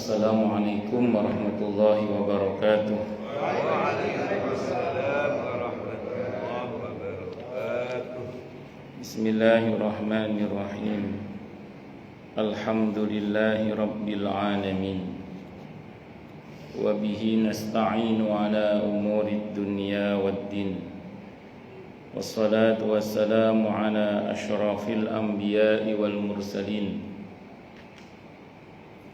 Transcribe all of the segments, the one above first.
Assalamualaikum warahmatullahi wabarakatuh. Waalaikumsalam warahmatullahi wabarakatuh. Bismillahirrahmanirrahim. Alhamdulillahi rabbil alamin. Wa bihi nasta'inu ala umurid dunya waddin. Wassalatu wassalamu ala asyrafil anbiya'i wal mursalin.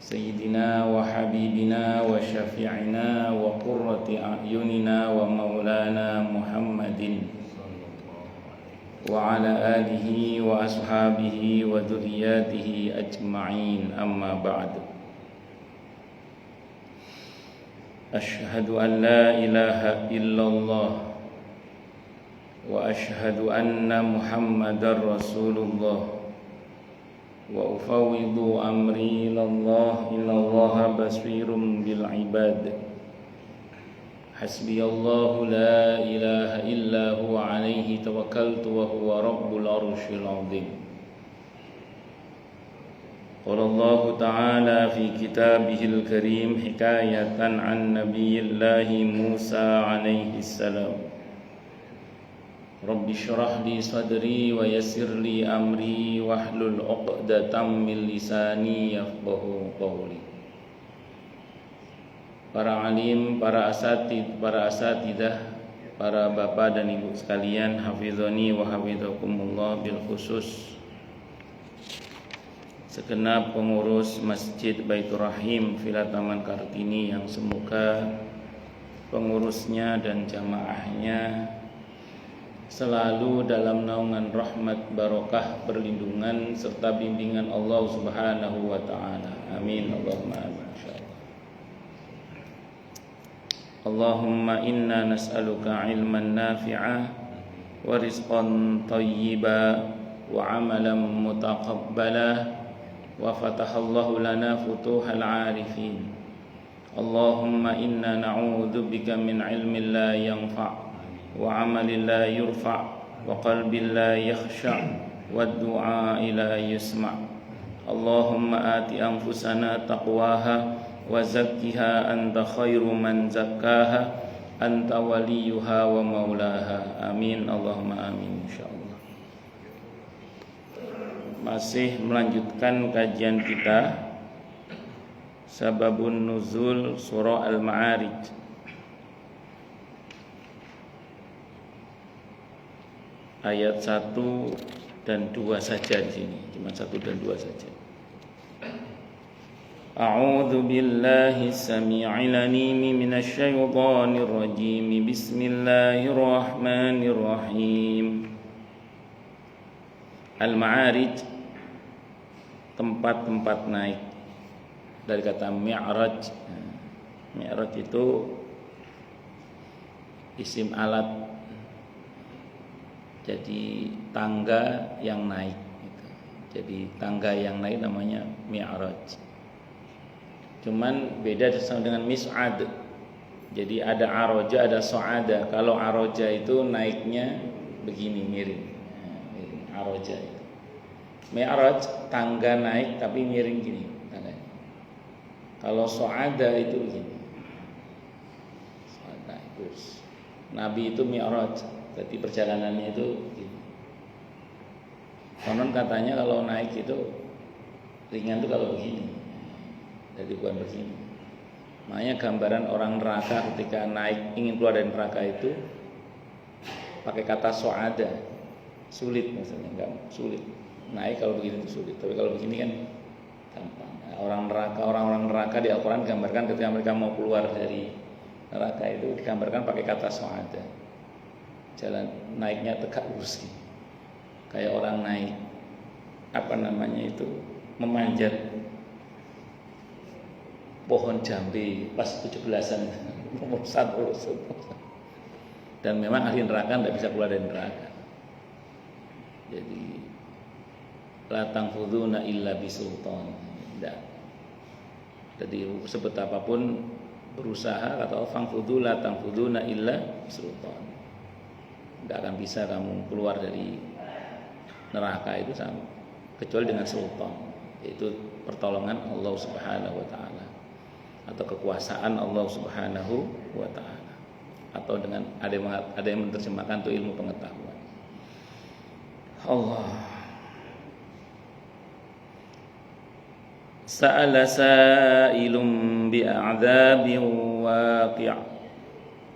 Sayyidina wa habibina wa syafi'ina wa qurrati a'yunina wa maulana Muhammadin wa ala alihi wa ashabihi wa dhurriyyatihi ajma'in, amma ba'd. Ashhadu an la ilaha illallah wa ashhadu anna Muhammadar Rasulullah wa ufawwidu amri ilallah, innallaha basirun bil ibad. Hasbiyallahu la ilaha illa huwa alaihi tawakkaltu wa huwa rabbul arsyil azim. Qala Allah ta'ala fi kitabihil karim hikayatan an nabiyillahi Musa alaihi salam. Rabbi syrah li sadri wa yassir li amri wahlul 'uqdatam min lisani yafqahu qawli. Para alim, para asatidah, para bapak dan ibu sekalian, hafizani wa hafizakumullah, bil khusus segenap pengurus Masjid Baitur Rahim Villa Taman Kartini yang semoga pengurusnya dan jamaahnya selalu dalam naungan rahmat, barokah, perlindungan serta bimbingan Allah Subhanahu wa taala. Amin, Allahumma amin. Allahumma inna nas'aluka ilman nafi'a wa rizqan thayyiba wa amalan mutaqabbala wa fatahallahu lana futuhal arifin. Allahumma inna na'udzu bika min ilmin la yanfa' wa amalin la yurfa' wa qalbin la yakhsha' wa du'a la yusma'. Allahumma ati anfusana taqwaha wa zakkiha anta khairu man zakkaha anta waliyuha wa maulaha. Amin, Allahumma amin, insyaallah. Masih melanjutkan kajian kita Sababun Nuzul Surah Al-Ma'arij, ayat 1 dan 2 saja di sini, cuma 1 dan 2 saja. A'udzu billahi samii'il 'aliim minasy syaithaanir rajiim. Bismillahirrahmanirrahim. Al-Ma'arij, tempat-tempat naik, dari kata mi'raj. Mi'raj itu isim alat, jadi tangga yang naik gitu. Jadi tangga yang naik namanya mi'raj. Cuman beda sama dengan mis'ad. Jadi ada aroja, ada so'ada. Kalau aroja itu naiknya begini, miring. Aroja itu. Mi'raj tangga naik tapi miring gini tangganya. Kalau so'ada itu begini. So'ada itu. Nabi itu mi'raj. Berarti perjalanannya itu gitu. Konon katanya kalau naik itu ringan tuh kalau begini, jadi bukan begini. Makanya gambaran orang neraka ketika naik ingin keluar dari neraka itu pakai kata so'ada, sulit maksudnya, enggak sulit. Naik kalau begini itu sulit, tapi kalau begini kan gampang. Orang neraka, orang-orang neraka di Al-Quran gambarkan ketika mereka mau keluar dari neraka itu digambarkan pakai kata so'ada. Jalan naiknya tegak lurus gitu. Kayak orang naik itu memanjat pohon jambe pas 17-an nomor 1. Dan memang ahli neraka tidak bisa keluar dari neraka. Jadi la tanfuduna illa bisultan. Tidak. Jadi sebetapapun berusaha, kata Allah, fangfudu la tanfuduna illa bisultan. Tidak akan bisa kamu keluar dari neraka itu sama, kecuali dengan sultan, yaitu pertolongan Allah Subhanahu wa taala. atau kekuasaan Allah Subhanahu wa taala. Atau dengan ada yang menerjemahkan itu ilmu pengetahuan. Allah. Sa'ala sa'ilun bi'adzabin waqi'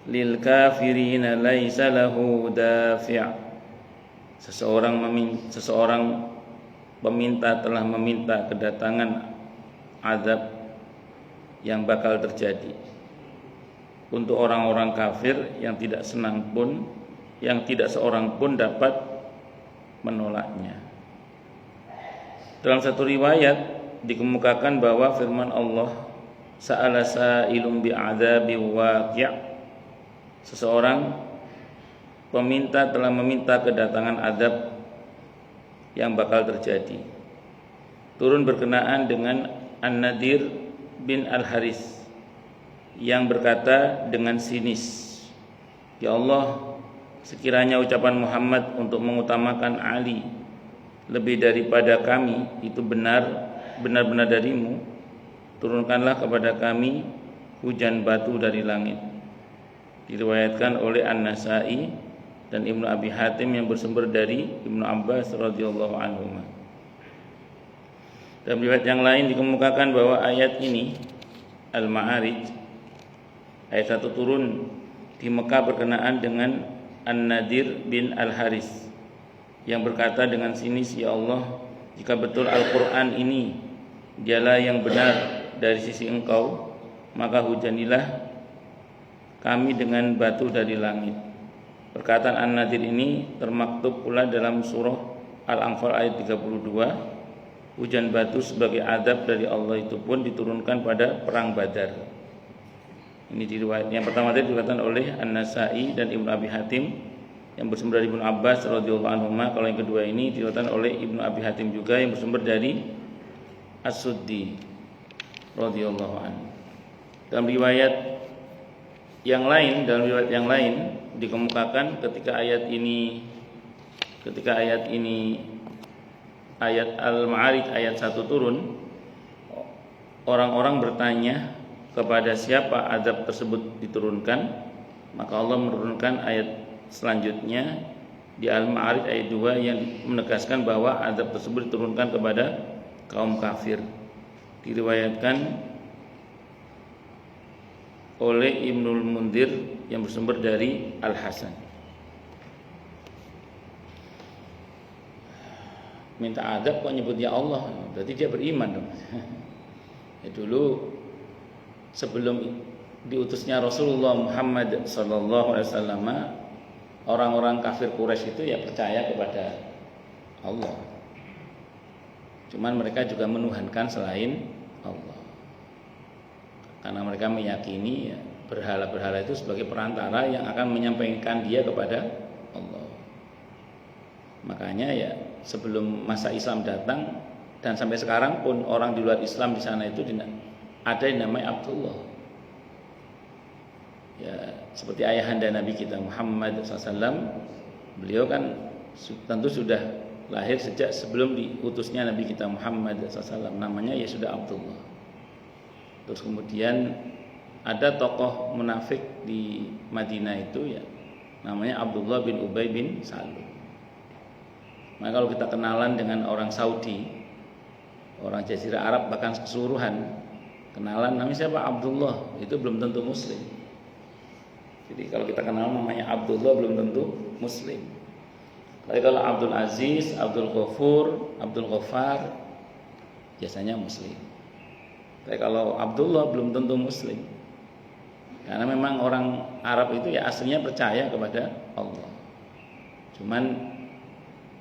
lil kafirina laisa lahu dafi'. Seseorang peminta telah meminta kedatangan azab yang bakal terjadi untuk orang-orang kafir yang tidak senang pun, yang tidak seorang pun dapat menolaknya. Dalam satu riwayat dikemukakan bahwa firman Allah, sa'ala sa'ilun bi'adzabi waqi', seseorang peminta telah meminta kedatangan azab yang bakal terjadi. Turun berkenaan dengan An-Nadir bin Al-Haris yang berkata dengan sinis, ya Allah, sekiranya ucapan Muhammad untuk mengutamakan Ali lebih daripada kami itu benar-benar darimu, turunkanlah kepada kami hujan batu dari langit. Diriwayatkan oleh An-Nasa'i dan Ibnu Abi Hatim yang bersumber dari Ibnu Abbas radhiyallahu anhu. Dalam riwayat yang lain dikemukakan bahwa ayat ini Al-Ma'arij ayat 1 turun di Mekah berkenaan dengan An-Nadir bin Al-Haris yang berkata dengan sinis, ya Allah, jika betul Al-Quran ini dialah yang benar dari sisi Engkau, maka hujanilah kami dengan batu dari langit. Perkataan An-Nadir ini termaktub pula dalam surah Al-Anfal ayat 32. Hujan batu sebagai adab dari Allah itu pun diturunkan pada perang Badar. Ini diriwayat yang pertama tadi diriwayatkan oleh An-Nasa'i dan Ibnu Abi Hatim yang bersumber dari Ibnu Abbas radhiyallahu anhu. Kalau yang kedua ini diriwayatkan oleh Ibnu Abi Hatim juga yang bersumber dari As-Suddi radhiyallahu anhu. Dalam riwayat yang lain dikemukakan ketika ayat Al-Ma'arij ayat 1 turun, orang-orang bertanya kepada siapa azab tersebut diturunkan, maka Allah menurunkan ayat selanjutnya di Al-Ma'arij ayat 2 yang menegaskan bahwa azab tersebut diturunkan kepada kaum kafir. Diriwayatkan oleh Ibnul Mundir yang bersumber dari Al-Hasan. Minta adab kok nyebut ya Allah, berarti dia beriman dong. Ya, dulu sebelum diutusnya Rasulullah Muhammad sallallahu alaihi wasallam, orang-orang kafir Quraisy itu ya percaya kepada Allah. Cuman mereka juga menuhankan selain Allah. Karena mereka meyakini ya, berhala-berhala itu sebagai perantara yang akan menyampaikan dia kepada Allah. Makanya ya sebelum masa Islam datang dan sampai sekarang pun orang di luar Islam di sana itu ada yang namanya Abdullah. Ya seperti ayahanda Nabi kita Muhammad SAW, beliau kan tentu sudah lahir sejak sebelum diutusnya Nabi kita Muhammad SAW, namanya ya sudah Abdullah. Terus kemudian ada tokoh munafik di Madinah itu ya namanya Abdullah bin Ubay bin Salul. Maka kalau kita kenalan dengan orang Saudi, orang Jazirah Arab bahkan keseluruhan, kenalan namanya siapa? Abdullah, itu belum tentu Muslim. Jadi kalau kita kenal namanya Abdullah belum tentu Muslim. Tapi kalau Abdul Aziz, Abdul Ghafur, Abdul Ghaffar biasanya Muslim. Tapi kalau Abdullah belum tentu Muslim. Karena memang orang Arab itu ya aslinya percaya kepada Allah. Cuman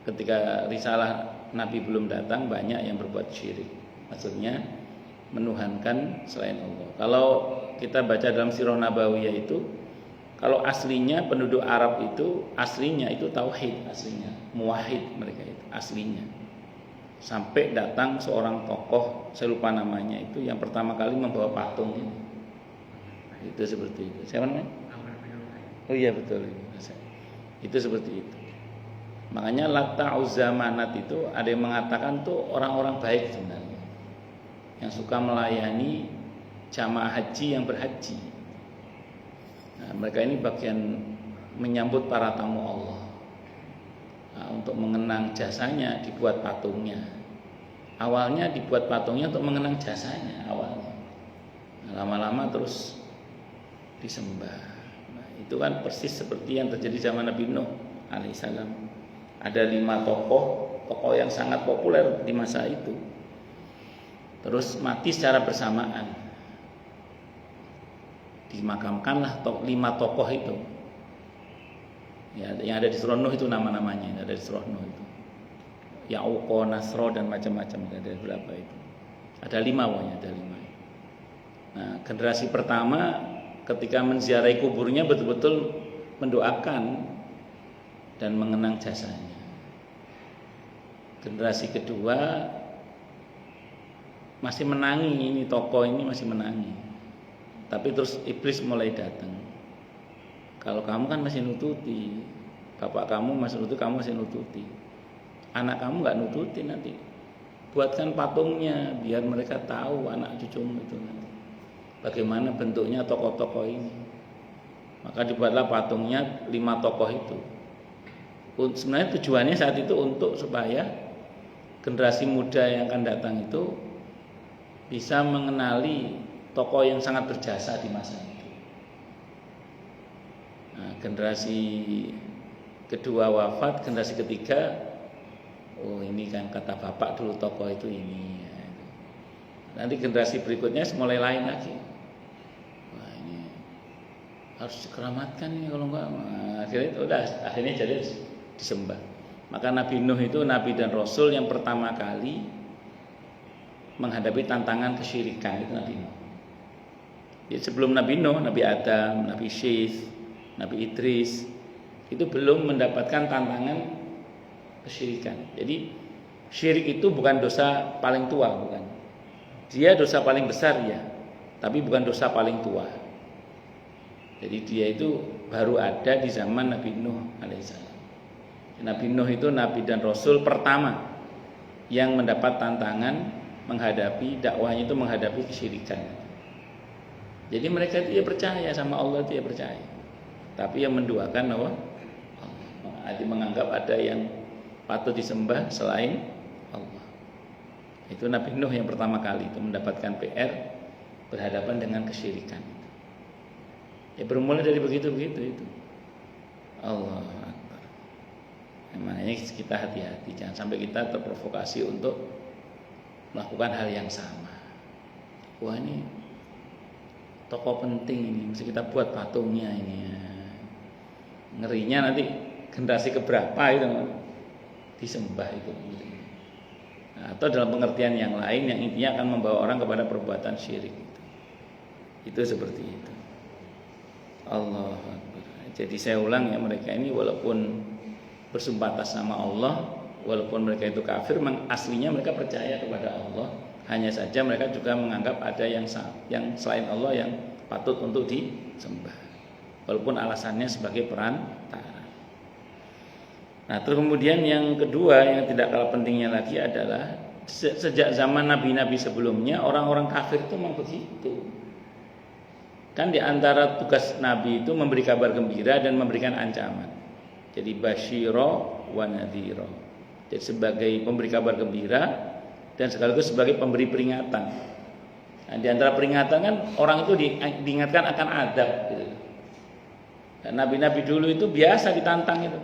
ketika risalah Nabi belum datang, banyak yang berbuat syirik. Maksudnya menuhankan selain Allah. Kalau kita baca dalam Sirah Nabawiyah itu, kalau aslinya penduduk Arab itu aslinya itu tauhid, aslinya muwahhid mereka itu aslinya. Sampai datang seorang tokoh, saya lupa namanya itu, yang pertama kali membawa patung ini. Itu seperti itu. Siapa namanya? Oh iya betul. Itu seperti itu. Makanya Lata Uzza Manat itu ada yang mengatakan tuh orang-orang baik sebenarnya, yang suka melayani jamaah haji yang berhaji. Nah, mereka ini bagian menyambut para tamu Allah. Nah, untuk mengenang jasanya dibuat patungnya. Awalnya dibuat patungnya untuk mengenang jasanya awalnya. Nah, lama-lama terus disembah. Nah, itu kan persis seperti yang terjadi zaman Nabi Nuh alaihissalam. Ada 5 tokoh yang sangat populer di masa itu. Terus mati secara bersamaan. Dimakamkanlah 5 tokoh itu. Ya, yang ada di surah Nuh itu nama-namanya, yang ada di surah Nuh itu. Ya'uq, Nasro dan macam-macam, ada berapa itu. Ada 5 pokoknya, ada 5. Nah, generasi pertama ketika menziarahi kuburnya betul-betul mendoakan dan mengenang jasanya. Generasi kedua masih menangi, ini tokoh ini masih menangi. Tapi terus iblis mulai datang. Kalau kamu kan masih nututi, bapak kamu masih nututi, kamu masih nututi. Anak kamu nggak nututi nanti. Buatkan patungnya biar mereka tahu anak cucumu itu nanti. Bagaimana bentuknya tokoh-tokoh ini. Maka dibuatlah patungnya 5 tokoh itu. Sebenarnya tujuannya saat itu untuk supaya generasi muda yang akan datang itu bisa mengenali tokoh yang sangat berjasa di masa itu. Nah, generasi kedua wafat, generasi ketiga, oh ini kan kata bapak dulu tokoh itu ini. Nanti generasi berikutnya mulai lain lagi. Wah ini harus dikeramatkan nih kalau enggak. Nah, akhirnya jadi disembah. Maka Nabi Nuh itu nabi dan rasul yang pertama kali menghadapi tantangan kesyirikan, itu Nabi Nuh. Jadi sebelum Nabi Nuh, Nabi Adam, Nabi Syith, Nabi Idris itu belum mendapatkan tantangan kesyirikan. Jadi syirik itu bukan dosa paling tua, bukan. Dia dosa paling besar ya, tapi bukan dosa paling tua. Jadi dia itu baru ada di zaman Nabi Nuh alaihissalam. Nabi Nuh itu nabi dan rasul pertama yang mendapat tantangan menghadapi dakwahnya itu menghadapi kesyirikan. Jadi mereka itu ya percaya sama Allah, itu ya percaya. Tapi yang menduakan Allah, jadi menganggap ada yang patut disembah selain Allah. Itu Nabi Nuh yang pertama kali itu mendapatkan PR berhadapan dengan kesyirikan. Ya bermula dari begitu-begitu itu. Allah Akbar. Makanya kita hati-hati, jangan sampai kita terprovokasi untuk melakukan hal yang sama. Wah ini tokoh penting ini, mesti kita buat patungnya ini. Ngerinya nanti generasi keberapa itu disembah itu. Nah, atau dalam pengertian yang lain yang intinya akan membawa orang kepada perbuatan syirik itu seperti itu. Allah Akbar. Jadi saya ulang ya, mereka ini walaupun bersumpah atas nama Allah, walaupun mereka itu kafir, aslinya mereka percaya kepada Allah. Hanya saja mereka juga menganggap ada yang selain Allah yang patut untuk disembah, walaupun alasannya sebagai perantara. Nah, terus kemudian yang kedua yang tidak kalah pentingnya lagi adalah sejak zaman nabi-nabi sebelumnya orang-orang kafir itu memang begitu. Kan di antara tugas nabi itu memberi kabar gembira dan memberikan ancaman. Jadi basyiro wa nadhiro. Jadi sebagai pemberi kabar gembira dan sekaligus sebagai pemberi peringatan. Nah, di antara peringatan kan orang itu diingatkan akan adab gitu. Dan nabi-nabi dulu itu biasa ditantang itu.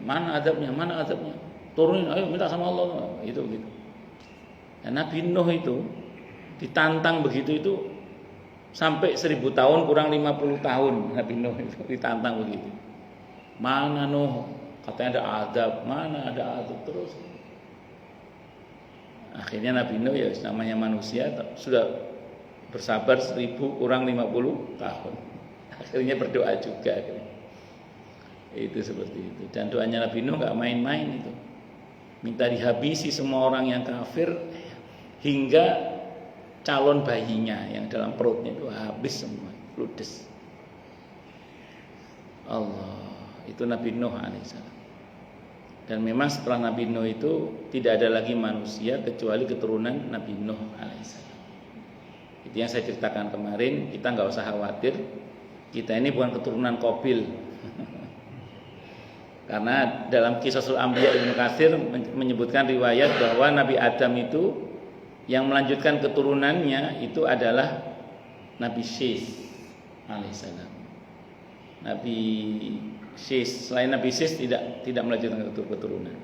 Mana adabnya? Mana adabnya? Turunin, ayo minta sama Allah. Itu gitu. Dan Nabi Nuh itu ditantang begitu itu sampai 1000 tahun kurang 50 tahun Nabi Nuh itu ditantang begitu. Mana Nuh? Katanya ada adab, mana ada adab terus. Akhirnya Nabi Nuh ya namanya manusia sudah bersabar 1000 kurang 50 tahun. Akhirnya berdoa juga. Itu seperti itu. Dan doanya Nabi Nuh gak main-main itu. Minta dihabisi semua orang yang kafir hingga calon bayinya yang dalam perutnya itu habis semua, ludes. Allah, itu Nabi Nuh alaihissalam. Dan memang setelah Nabi Nuh itu tidak ada lagi manusia kecuali keturunan Nabi Nuh alaihissalam. Itu yang saya ceritakan kemarin, kita nggak usah khawatir. Kita ini bukan keturunan Qabil. Karena dalam Qisasul Anbiya Ibnu Katsir menyebutkan riwayat bahwa Nabi Adam itu yang melanjutkan keturunannya itu adalah Nabi Syis alaihissalam. Nabi Syis, selain Nabi Syis tidak melanjutkan keturunan.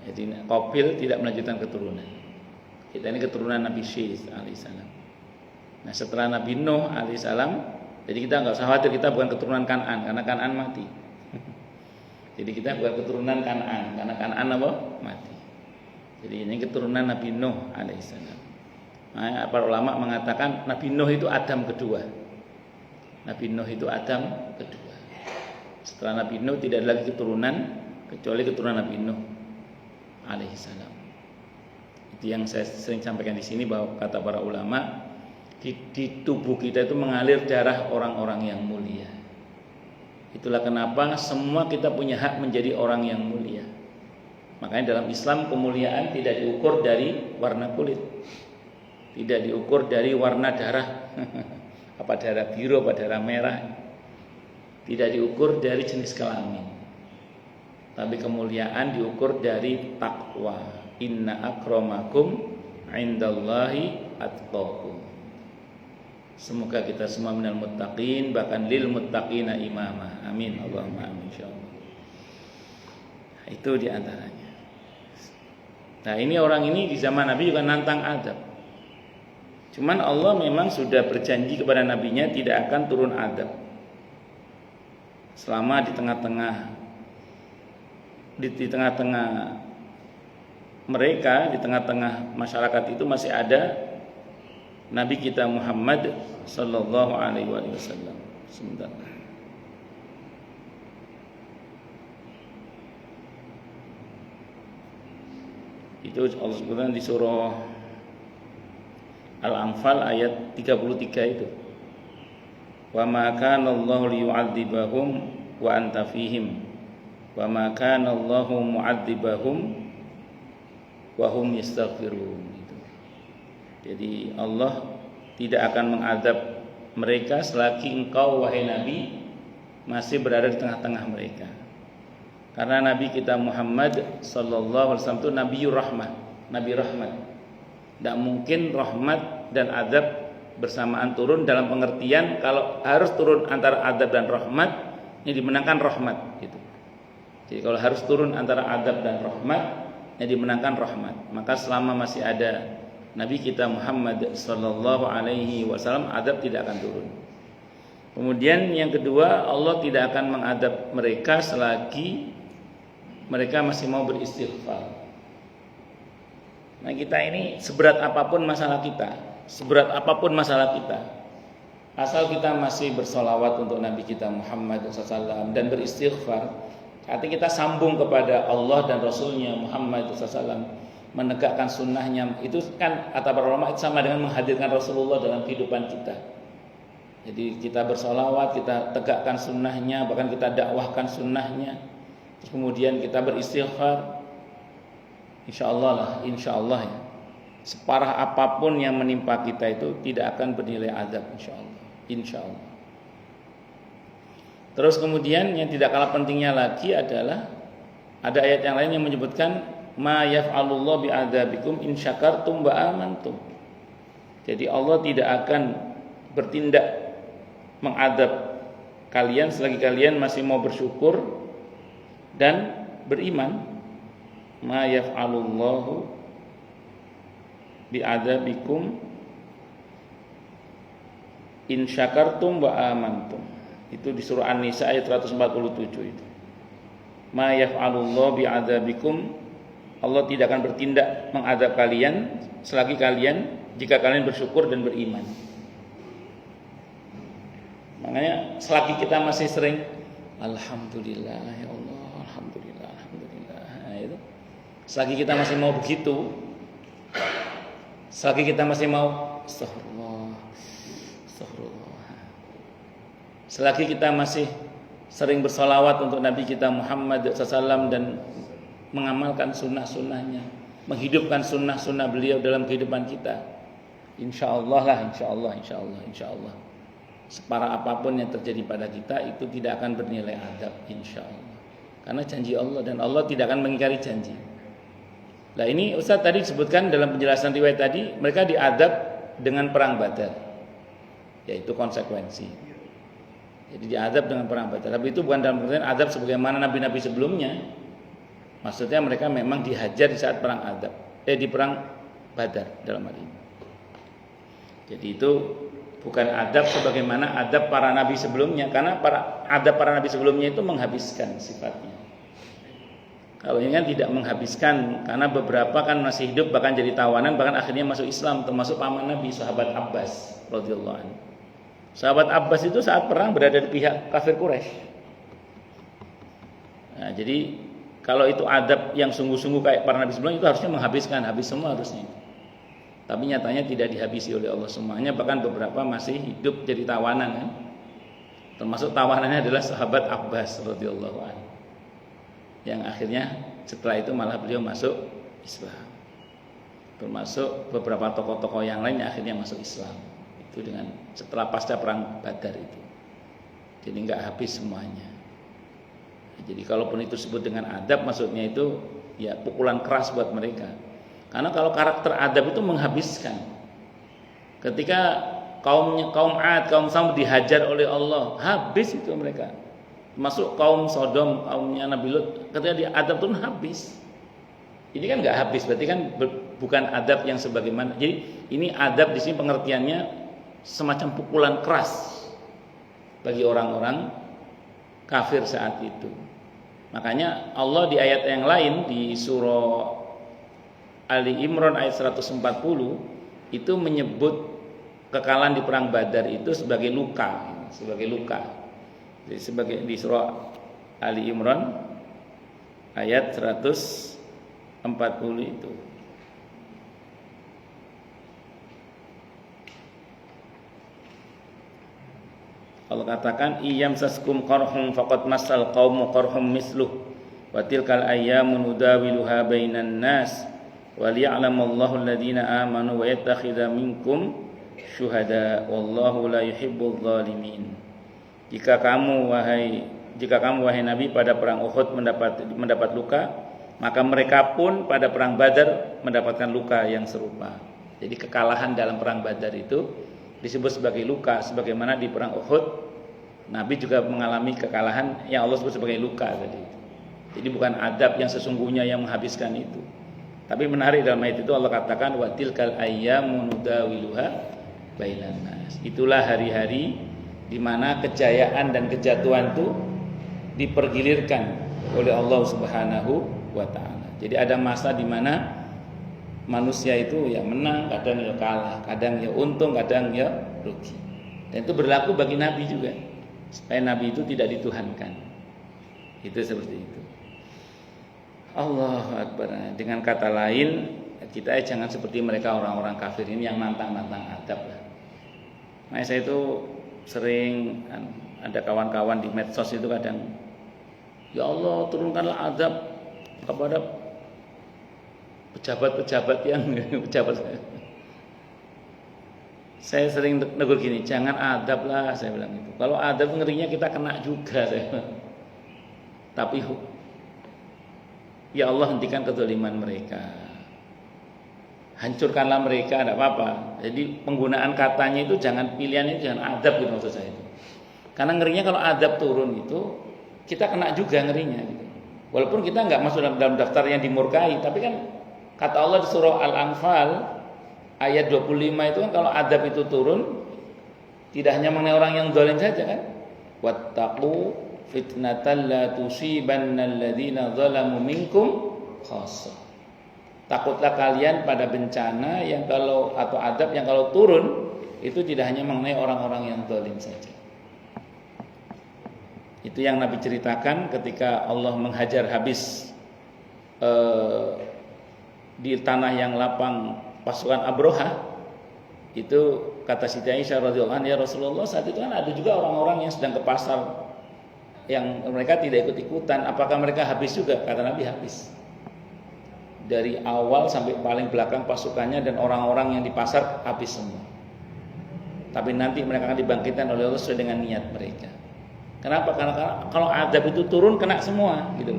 Jadi Qabil tidak melanjutkan keturunan. Kita ini keturunan Nabi Syis alaihissalam. Nah setelah Nabi Nuh alaihissalam, jadi kita nggak usah khawatir kita bukan keturunan Kan'an karena Kan'an mati. Jadi kita bukan keturunan Kan'an karena Kan'an apa? Mati. Jadi ini keturunan Nabi Nuh alaihissalam. Nah, para ulama mengatakan Nabi Nuh itu Adam kedua. Nabi Nuh itu Adam kedua. Setelah Nabi Nuh tidak ada lagi keturunan kecuali keturunan Nabi Nuh alaihissalam. Itu yang saya sering sampaikan di sini bahwa kata para ulama di tubuh kita itu mengalir darah orang-orang yang mulia. Itulah kenapa semua kita punya hak menjadi orang yang mulia. Makanya dalam Islam kemuliaan tidak diukur dari warna kulit, tidak diukur dari warna darah, apa darah biru, apa darah merah, tidak diukur dari jenis kelamin. Tapi kemuliaan diukur dari takwa. Inna akramakum indallahi atqakum. Semoga kita semua minal muttaqin, bahkan lil muttaqina imama. Amin. Allahumma amin insyaallah. Itu diantaranya. Nah ini orang ini di zaman Nabi juga nantang adab. Cuman Allah memang sudah berjanji kepada nabinya tidak akan turun adab selama di tengah-tengah mereka, di tengah-tengah masyarakat itu masih ada Nabi kita Muhammad sallallahu alaihi wasallam. Sebentar. Itu Allah sebutkan di surah Al-Anfal ayat 33 itu. Wa ma kana Allahu liyu'adzibahum wa anta fihim. Wa ma kana Allahu mu'adzibahum wa hum yastaghfirun. Jadi Allah tidak akan mengadab mereka selagi engkau wahai Nabi masih berada di tengah-tengah mereka. Karena Nabi kita Muhammad sallallahu alaihi wasallam itu Nabiur Rahmah, Nabi Rahmat. Tidak mungkin rahmat dan adab bersamaan turun dalam pengertian kalau harus turun antara adab dan rahmat, ini dimenangkan rahmat gitu. Jadi kalau harus turun antara adab dan rahmat, ini dimenangkan rahmat. Maka selama masih ada Nabi kita Muhammad sallallahu alaihi wasallam, adab tidak akan turun. Kemudian yang kedua, Allah tidak akan mengadab mereka selagi mereka masih mau beristighfar. Nah kita ini seberat apapun masalah kita, asal kita masih bersolawat untuk Nabi kita Muhammad SAW dan beristighfar, artinya kita sambung kepada Allah dan Rasulnya Muhammad SAW, menegakkan sunnahnya, itu kan kata para ulama itu sama dengan menghadirkan Rasulullah dalam kehidupan kita. Jadi kita bersolawat, kita tegakkan sunnahnya, bahkan kita dakwahkan sunnahnya. Terus kemudian kita beristighfar, insya Allah ya, separah apapun yang menimpa kita itu tidak akan bernilai azab, insya Allah. Terus kemudian yang tidak kalah pentingnya lagi adalah ada ayat yang lain yang menyebutkan ma yaf'alullahu bi'adzabikum in syakartum wa amantum. Jadi Allah tidak akan bertindak mengadab kalian selagi kalian masih mau bersyukur dan beriman. Ma yaf'alullahu bi'adzabikum in syakartum wa amantum. Itu di surah An-Nisa ayat 147 itu. Ma yaf'alullahu bi'adzabikum, Allah tidak akan bertindak mengadab kalian selagi kalian jika kalian bersyukur dan beriman. Makanya selagi kita masih sering alhamdulillah ya Allah, alhamdulillah. Nah, itu. Selagi kita masih mau begitu, selagi kita masih mau astagfirullah. Selagi kita masih sering bersalawat untuk Nabi kita Muhammad SAW dan mengamalkan sunnah-sunnahnya, menghidupkan sunnah-sunnah beliau dalam kehidupan kita, Insya Allah lah, insya Allah. Separah apapun yang terjadi pada kita itu tidak akan bernilai adab, insya Allah. Karena janji Allah dan Allah tidak akan mengingkari janji. Nah ini Ustaz tadi disebutkan dalam penjelasan riwayat tadi, mereka diadab dengan perang Badar, yaitu konsekuensi. Jadi diadab dengan perang Badar. Tapi itu bukan dalam pengertian adab sebagaimana nabi-nabi sebelumnya. Maksudnya mereka memang dihajar di saat perang di perang Badar dalam hal ini. Jadi itu bukan adab sebagaimana adab para nabi sebelumnya, karena adab para nabi sebelumnya itu menghabiskan sifatnya. Kalau ini kan tidak menghabiskan, karena beberapa kan masih hidup bahkan jadi tawanan, bahkan akhirnya masuk Islam, termasuk paman Nabi sahabat Abbas radhiyallahu anhu. Sahabat Abbas itu saat perang berada di pihak kafir Quraisy. Nah, jadi kalau itu adab yang sungguh-sungguh kayak para nabi sebelumnya itu harusnya menghabiskan, habis semua harusnya. Tapi nyatanya tidak dihabisi oleh Allah semuanya, bahkan beberapa masih hidup jadi tawanan kan? Termasuk tawanannya adalah sahabat Abbas radhiyallahu anhu. Yang akhirnya setelah itu malah beliau masuk Islam. Termasuk beberapa tokoh-tokoh yang lain yang akhirnya masuk Islam. Itu dengan setelah pasca perang Badar itu. Jadi enggak habis semuanya. Jadi kalaupun itu disebut dengan adab, maksudnya itu ya pukulan keras buat mereka. Karena kalau karakter adab itu menghabiskan. Ketika kaum Ad, kaum Samud dihajar oleh Allah, habis itu mereka. Masuk kaum Sodom, kaumnya Nabi Lut, ketika diadab pun habis. Ini kan nggak habis, berarti kan bukan adab yang sebagaimana. Jadi ini adab di sini pengertiannya semacam pukulan keras bagi orang-orang kafir saat itu. Makanya Allah di ayat yang lain di surah Ali Imran ayat 140 itu menyebut kekalahan di perang Badar itu sebagai luka, Jadi sebagai di surah Ali Imran ayat 140 itu. Allah katakan iyam saskum qarhum faqad masal qaumu qarhum misluh wa tilkal ayyamu nudawiluha bainan nas wa liya'lamallahu alladhina amanu wa yattakhidha minkum syuhada wallahu la yuhibbul zalimin. Jika kamu wahai Nabi pada perang Uhud mendapat luka, maka mereka pun pada perang Badar mendapatkan luka yang serupa. Jadi kekalahan dalam perang Badar itu disebut sebagai luka, sebagaimana di perang Uhud Nabi juga mengalami kekalahan yang Allah sebut sebagai luka tadi. Jadi bukan adab yang sesungguhnya yang menghabiskan itu. Tapi menarik dalam ayat itu Allah katakan wa tilkal ayyamu nudawiluha bainan nas. Itulah hari-hari di mana kejayaan dan kejatuhan itu dipergilirkan oleh Allah Subhanahu wa taala. Jadi ada masa di mana manusia itu ya menang, kadang ya kalah, kadang ya untung, kadang ya rugi. Dan itu berlaku bagi Nabi juga. Supaya Nabi itu tidak dituhankan. Itu seperti itu. Allahu Akbar. Dengan kata lain, kita jangan seperti mereka orang-orang kafir ini yang nantang-nantang adab lah. Nah, saya itu sering ada kawan-kawan di medsos itu kadang, ya Allah turunkanlah adab kepada pejabat-pejabat yang pejabat. Saya sering negur gini, jangan adab lah, saya bilang itu. Kalau adab ngerinya kita kena juga, saya bilang. Tapi ya Allah hentikan kezaliman mereka, hancurkanlah mereka, tidak apa-apa. Jadi penggunaan katanya itu jangan pilihannya jangan adab gitu maksud saya itu. Karena ngerinya kalau adab turun itu kita kena juga ngerinya gitu. Walaupun kita nggak masuk dalam daftar yang dimurkai, tapi kan kata Allah di surah Al-Anfal ayat 25 itu kan kalau adab itu turun tidak hanya mengenai orang yang zalim saja kan. Wattaqu fitnatan la tusibannal ladzina zalamu minkum khassah. Takutlah kalian pada bencana yang kalau atau adab yang kalau turun itu tidak hanya mengenai orang-orang yang zalim saja. Itu yang Nabi ceritakan ketika Allah menghajar habis di tanah yang lapang pasukan Abroha. Itu kata Siti Aisyah radhiyallahu anha, ya Rasulullah saat itu kan ada juga orang-orang yang sedang ke pasar yang mereka tidak ikut-ikutan, apakah mereka habis juga? Kata Nabi habis. dari awal sampai paling belakang pasukannya dan orang-orang yang di pasar habis semua. Tapi nanti mereka akan dibangkitkan oleh Allah sesuai dengan niat mereka. Kenapa? Karena kalau azab itu turun kena semua gitu.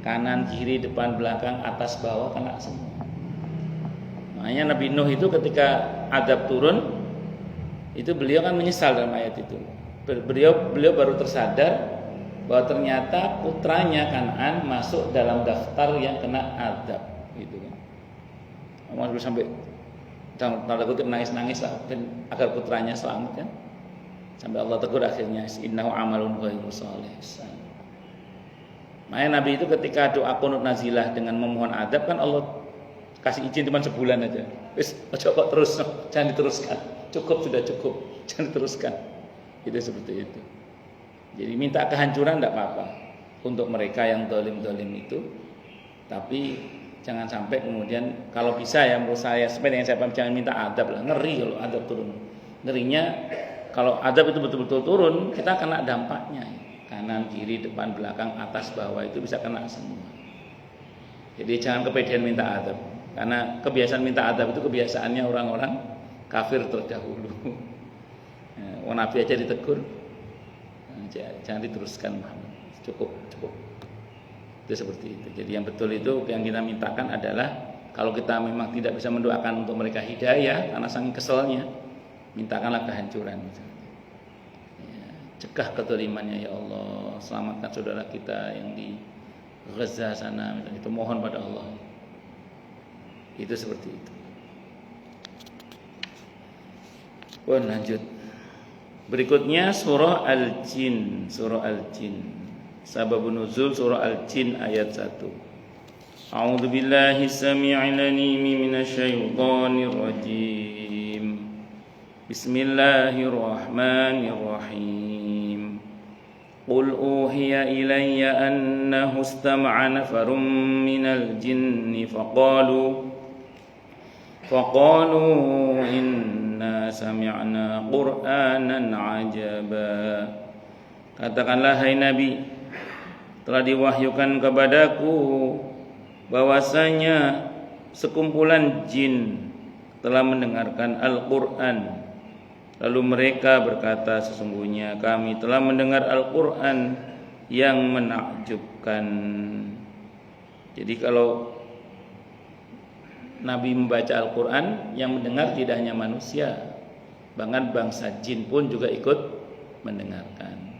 Kanan, kiri, depan, belakang, atas, bawah kena semua. Makanya Nabi Nuh itu ketika azab turun itu beliau kan menyesal dalam ayat itu. Beliau baru tersadar bahwa ternyata putranya Kan'an masuk dalam daftar yang kena azab gitu kan. Umar sampai tanda kutip nangis-nangis lah agar putranya selamat kan. Sampai Allah tegur akhirnya innahu amalun ghairu shalih. Makanya Nabi itu ketika doa qunut nazilah dengan memohon adab kan Allah kasih izin cuma sebulan aja. Wis aja kok terus, jangan diteruskan. Cukup, jangan diteruskan. Itu seperti itu. Jadi minta kehancuran tidak apa-apa untuk mereka yang dolim itu. Tapi jangan sampai kemudian kalau bisa ya menurut saya seperti yang saya paham jangan minta adab lah. Ngeri kalau adab turun. Ngerinya kalau adab itu betul-betul turun, kita kena dampaknya. Kanan, kiri, depan, belakang, atas, bawah itu bisa kena semua. Jadi jangan kepedean minta adab. Karena kebiasaan minta adab itu kebiasaannya orang-orang kafir terdahulu. Nabi aja ditegur, jangan diteruskan Muhammad. Cukup. Itu seperti itu. Jadi yang betul itu yang kita mintakan adalah kalau kita memang tidak bisa mendoakan untuk mereka hidayah karena saking keselnya, mintakanlah kehancuran. Ya, cegah kezalimannya ya Allah, selamatkan saudara kita yang di Gaza sana, itu mohon pada Allah. Itu seperti itu. Lanjut. Berikutnya surah Al-Jin. Sababun nuzul surah Al-Jin ayat 1. A'udzu billahi samii'il 'aliim minasyaitonir rajim. Bismillahirrahmanirrahim. Qul uhiya ilayya annahu istama'a nafarun minal jinni faqalu inna sami'na qur'anan 'ajaba. Katakanlah hai Nabi, telah diwahyukan kepadaku bahwasanya sekumpulan jin telah mendengarkan Al-Qur'an. Lalu mereka berkata, sesungguhnya kami telah mendengar Al-Qur'an yang menakjubkan. Jadi kalau Nabi membaca Al-Quran, yang mendengar tidak hanya manusia, bahkan bangsa jin pun juga ikut mendengarkan.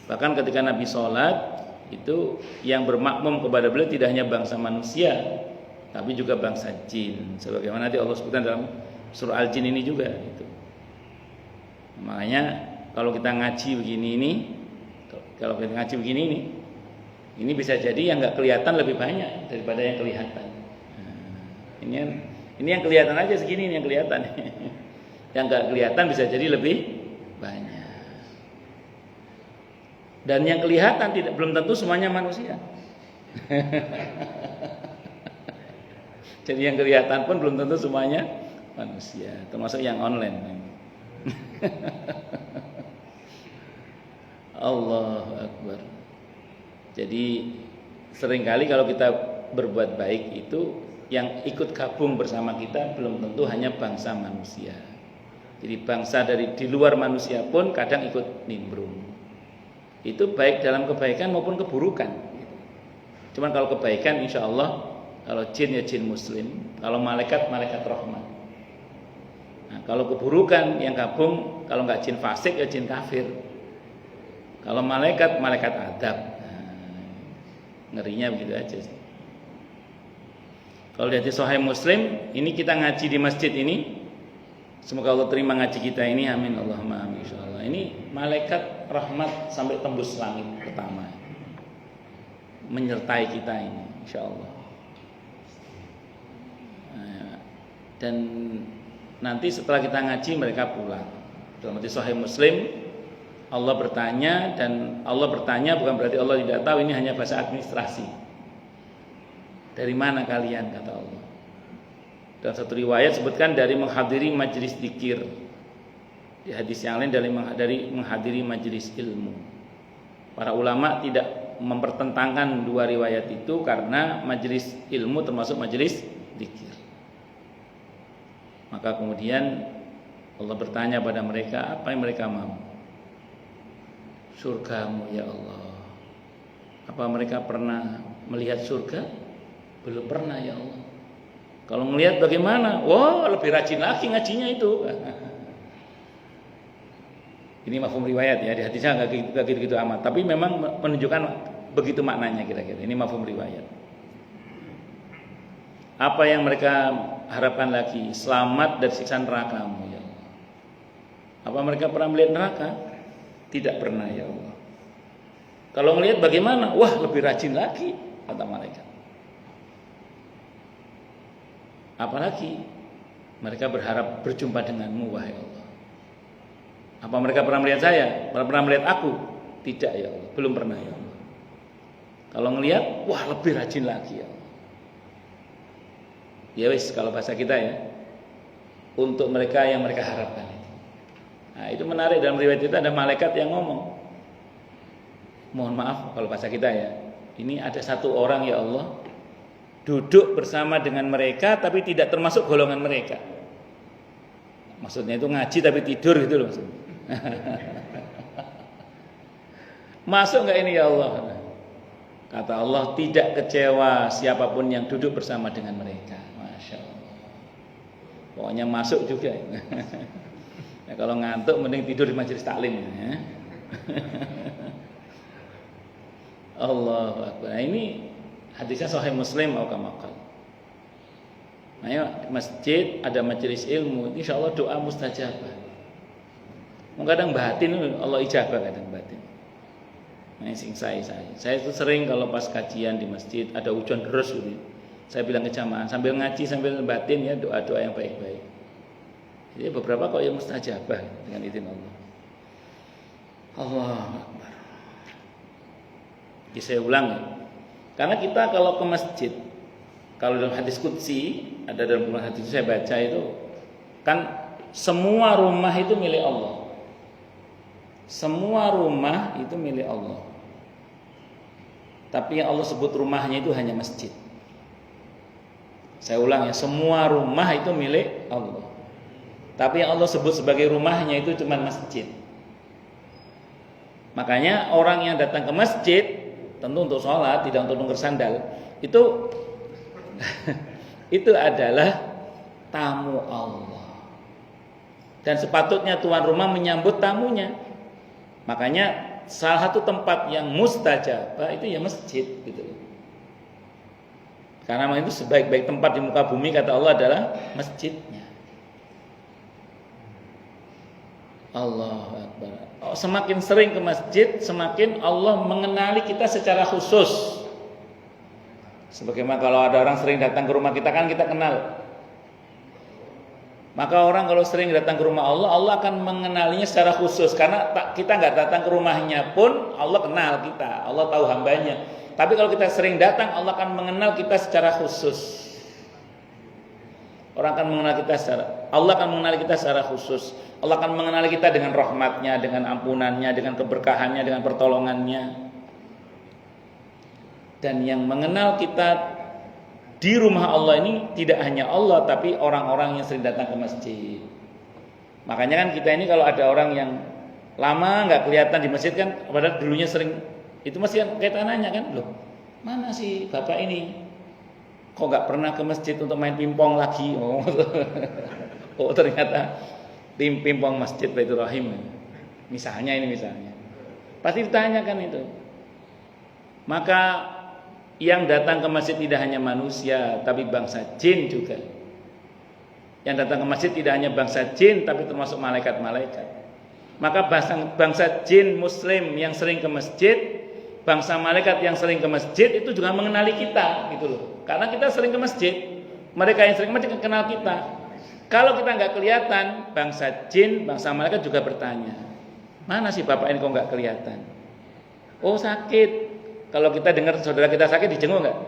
Bahkan ketika Nabi sholat, itu yang bermakmum kepada beliau tidak hanya bangsa manusia, tapi juga bangsa jin. Sebagaimana nanti Allah sebutkan dalam surah Al-Jin ini juga. Itu. Makanya kalau kita ngaji begini ini bisa jadi yang nggak kelihatan lebih banyak daripada yang kelihatan. Ini yang kelihatan aja segini, ini yang kelihatan. Yang nggak kelihatan bisa jadi lebih banyak. Dan yang kelihatan belum tentu semuanya manusia. Jadi yang kelihatan pun belum tentu semuanya manusia, termasuk yang online. Allahu Akbar. Jadi seringkali kalau kita berbuat baik itu yang ikut gabung bersama kita belum tentu hanya bangsa manusia. Jadi bangsa di luar manusia pun kadang ikut nimbrung. Itu baik dalam kebaikan maupun keburukan. Cuman kalau kebaikan insya Allah, kalau jin ya jin muslim, kalau malaikat rahmat. Nah, kalau keburukan yang gabung, kalau nggak jin fasik ya jin kafir. Kalau malaikat adab. Ngerinya begitu aja sih. Kalau dari Sahih Muslim, ini kita ngaji di masjid ini. Semoga Allah terima ngaji kita ini, amin Allahumma amin insyaallah. Ini malaikat rahmat sampai tembus langit pertama, menyertai kita ini, insyaallah. Dan nanti setelah kita ngaji mereka pulang. Dalam hadis Sahih Muslim, Allah bertanya, dan Allah bertanya bukan berarti Allah tidak tahu, ini hanya bahasa administrasi. Dari mana kalian, kata Allah. Dan satu riwayat sebutkan dari menghadiri majelis dzikir. Di hadis yang lain dari menghadiri majelis ilmu. Para ulama tidak mempertentangkan dua riwayat itu karena majelis ilmu termasuk majelis zikir. Maka kemudian Allah bertanya pada mereka, apa yang mereka mau? Surgamu ya Allah. Apa mereka pernah melihat surga? Belum pernah ya Allah. Kalau melihat bagaimana? Wah, lebih rajin lagi ngajinya itu. Ini mafhum riwayat ya, di hadisnya nggak gitu amat, tapi memang menunjukkan begitu maknanya kira-kira. Ini mafhum riwayat. Apa yang mereka harapkan lagi? Selamat dari siksa neraka-Mu ya Allah. Apa mereka pernah melihat neraka? Tidak pernah ya Allah. Kalau melihat bagaimana? Wah, lebih rajin lagi kata malaikat. Apalagi mereka berharap berjumpa denganmu wahai Allah. Apa mereka pernah melihat saya? Pernah melihat aku? Tidak ya Allah, belum pernah ya Allah. Kalau melihat, wah lebih rajin lagi ya Allah. Ya wis, kalau bahasa kita ya, untuk mereka yang mereka harapkan itu. Nah, itu menarik, dalam riwayat itu ada malaikat yang ngomong. Mohon maaf kalau bahasa kita ya. Ini ada satu orang ya Allah duduk bersama dengan mereka tapi tidak termasuk golongan mereka. Maksudnya itu ngaji tapi tidur gitu loh maksudnya. Masuk enggak ini ya Allah? Kata Allah, tidak kecewa siapapun yang duduk bersama dengan mereka. Masya Allah. Pokoknya masuk juga. Ya, kalau ngantuk mending tidur di majelis taklim ya. Allahu Akbar. Nah, ini hadisnya Sahih Muslim atau kamakal. Nah, di masjid ada majelis ilmu, insya Allah doa mustajabah. Kadang batin Allah ijabah, kadang batin. Nah, saya itu sering kalau pas kajian di masjid ada hujan deras gitu. Saya bilang ke jamaah sambil ngaji sambil batin ya doa-doa yang baik-baik. Jadi beberapa kok yang mustajabah dengan izin Allah. Allahu Akbar. Jadi saya ulang ya. Karena kita kalau ke masjid, kalau dalam hadis qudsi, ada dalam hadis itu saya baca itu kan semua rumah itu milik Allah. Semua rumah itu milik Allah. Tapi yang Allah sebut rumahnya itu hanya masjid. Saya ulang ya, semua rumah itu milik Allah. Tapi yang Allah sebut sebagai rumahnya itu cuma masjid. Makanya orang yang datang ke masjid tentu untuk sholat, tidak untuk nunggu sandal, itu itu adalah tamu Allah. Dan sepatutnya tuan rumah menyambut tamunya. Makanya salah satu tempat yang mustajabah itu ya masjid gitu. Karena memang itu sebaik-baik tempat di muka bumi kata Allah adalah masjidnya. Allahu Akbar. Semakin sering ke masjid, semakin Allah mengenali kita secara khusus. Sebagaimana kalau ada orang sering datang ke rumah kita kan kita kenal. Maka orang kalau sering datang ke rumah Allah, Allah akan mengenalinya secara khusus. Karena kita nggak datang ke rumahnya pun Allah kenal kita, Allah tahu hambanya. Tapi kalau kita sering datang, Allah akan mengenal kita secara khusus. Allah akan mengenal kita secara khusus. Allah akan mengenali kita dengan rahmatnya, dengan ampunannya, dengan keberkahannya, dengan pertolongannya. Dan yang mengenal kita di rumah Allah ini tidak hanya Allah, tapi orang-orang yang sering datang ke masjid. Makanya kan kita ini kalau ada orang yang lama nggak kelihatan di masjid kan, padahal dulunya sering, itu masih kita nanya kan, loh mana sih bapak ini? Kok nggak pernah ke masjid untuk main pingpong lagi? Oh ternyata tim pingpong masjid Baitur Rahim. Misalnya, pasti ditanyakan itu. Maka yang datang ke masjid tidak hanya manusia, tapi bangsa jin juga. Yang datang ke masjid tidak hanya bangsa jin, tapi termasuk malaikat-malaikat. Maka bangsa jin muslim yang sering ke masjid, bangsa malaikat yang sering ke masjid itu juga mengenali kita, gitu loh. Karena kita sering ke masjid, mereka yang sering ke masjid kenal kita. Kalau kita nggak kelihatan, bangsa jin, bangsa malaikat juga bertanya, mana sih bapak ini kok nggak kelihatan? Oh sakit. Kalau kita dengar saudara kita sakit, dijenguk nggak?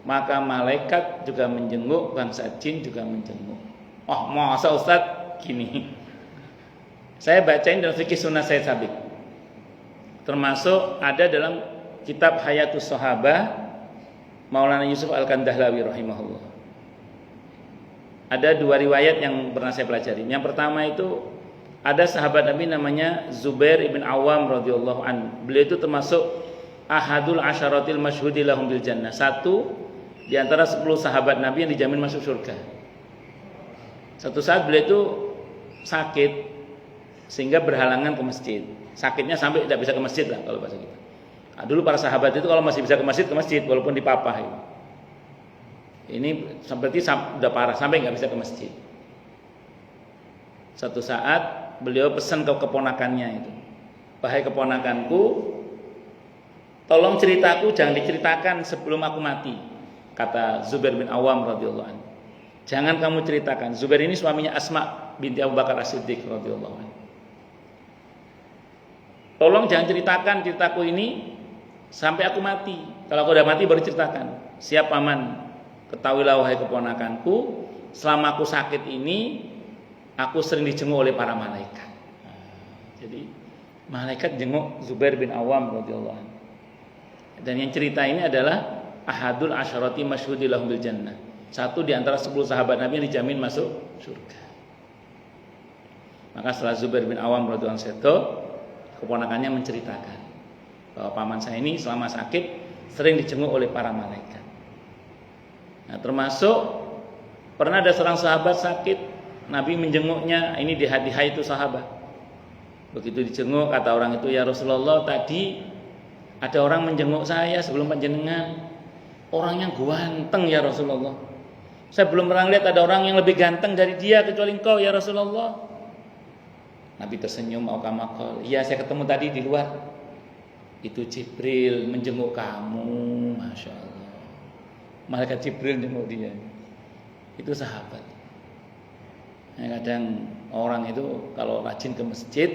Maka malaikat juga menjenguk, bangsa jin juga menjenguk. Oh masa Ustadz gini? Saya bacain dalam fikih sunnah Sayyid Sabiq. Termasuk ada dalam kitab Hayatus Sahabah Maulana Yusuf Al-Kandahlawi rahimahullah. Ada dua riwayat yang pernah saya pelajari. Yang pertama itu ada sahabat Nabi namanya Zubair ibn Awam radhiyallahu an. Beliau itu termasuk ahadul asyaratil masyhudi lahum bil jannah. Satu di antara 10 sahabat Nabi yang dijamin masuk surga. Satu saat beliau itu sakit sehingga berhalangan ke masjid. Sakitnya sampai tidak bisa ke masjid lah kalau bahasa kita. Nah, dulu para sahabat itu kalau masih bisa ke masjid walaupun dipapah itu. Ini seperti sudah parah sampai nggak bisa ke masjid. Satu saat beliau pesan ke keponakannya itu, wahai keponakanku, tolong ceritaku jangan diceritakan sebelum aku mati, kata Zubair bin Awam radhiyallahu anhu. Jangan kamu ceritakan. Zubair ini suaminya Asma binti Abu Bakar As-Siddiq radhiyallahu anhu. Tolong jangan ceritakan ceritaku ini sampai aku mati. Kalau aku udah mati baru ceritakan. Siap paman. Ketahuilah wahai keponakanku, selama aku sakit ini aku sering dijenguk oleh para malaikat. Jadi malaikat jenguk Zubair bin Awam radhiyallahu anhu. Dan yang cerita ini adalah ahadul asyarati masyhudi lahum bil jannah. Satu di antara 10 sahabat Nabi yang dijamin masuk surga. Maka setelah Zubair bin Awam radhiyallahu anhu, keponakannya menceritakan bahwa paman saya ini selama sakit sering dijenguk oleh para malaikat. Nah, termasuk pernah ada seorang sahabat sakit, Nabi menjenguknya. Ini di hati itu sahabat. Begitu dijenguk, kata orang itu, ya Rasulullah, tadi ada orang menjenguk saya sebelum panjenengan. Orangnya ganteng ya Rasulullah. Saya belum pernah lihat ada orang yang lebih ganteng dari dia kecuali engkau ya Rasulullah. Nabi tersenyum, aukamakol. Iya, saya ketemu tadi di luar. Itu Jibril menjenguk kamu, masya Allah. Malaikat Jibril jenguk dia. Itu sahabat. Kadang orang itu kalau rajin ke masjid,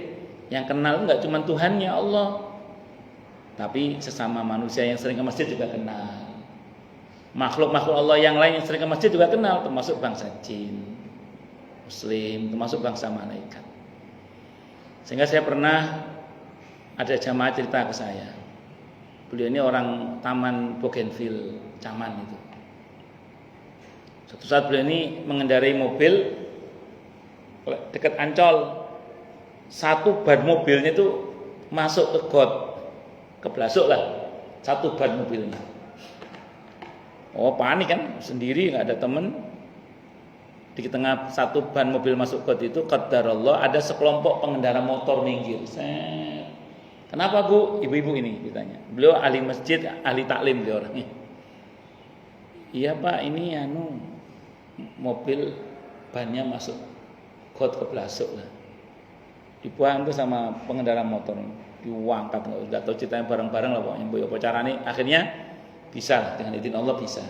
yang kenal enggak cuma Tuhannya Allah, tapi sesama manusia yang sering ke masjid juga kenal. Makhluk-makhluk Allah yang lain yang sering ke masjid juga kenal, termasuk bangsa jin, muslim, termasuk bangsa malaikat. Sehingga saya pernah ada jamaah cerita ke saya. Beliau ini orang Taman Bougainville, Caman itu. Suatu saat beliau ini mengendarai mobil dekat Ancol. Satu ban mobilnya itu masuk ke got, keblasuk lah. Satu ban mobilnya. Oh, panik kan, sendiri nggak ada temen. Di tengah satu ban mobil masuk got itu, qadarullah ada sekelompok pengendara motor minggir. Kenapa Bu? Ibu-ibu ini ditanya. Beliau ahli masjid, ahli taklim dia orangnya. Iya Pak, ini mobil bannya masuk got keblasuk lah. Dibuang tuh sama pengendara motor, diangkat, nggak tahu ceritanya bareng-bareng lah pokoknya. Bu, apa caranya? Akhirnya bisa lah, dengan izin Allah bisa.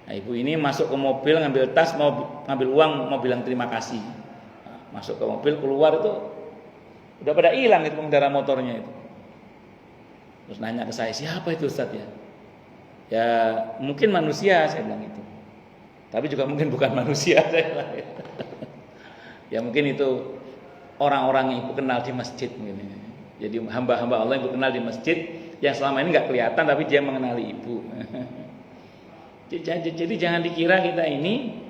Nah, ibu ini masuk ke mobil, ngambil tas, mau ngambil uang, mau bilang terima kasih. Nah, masuk ke mobil, keluar itu udah pada hilang itu pengendara motornya itu. Terus nanya ke saya, siapa itu Ustaz ya? Ya mungkin manusia, saya bilang itu. Tapi juga mungkin bukan manusia, saya bilang. Ya mungkin itu orang-orang yang ibu kenal di masjid mungkin. Jadi hamba-hamba Allah yang ibu kenal di masjid, yang selama ini nggak kelihatan tapi dia mengenali ibu. Jadi jangan dikira kita ini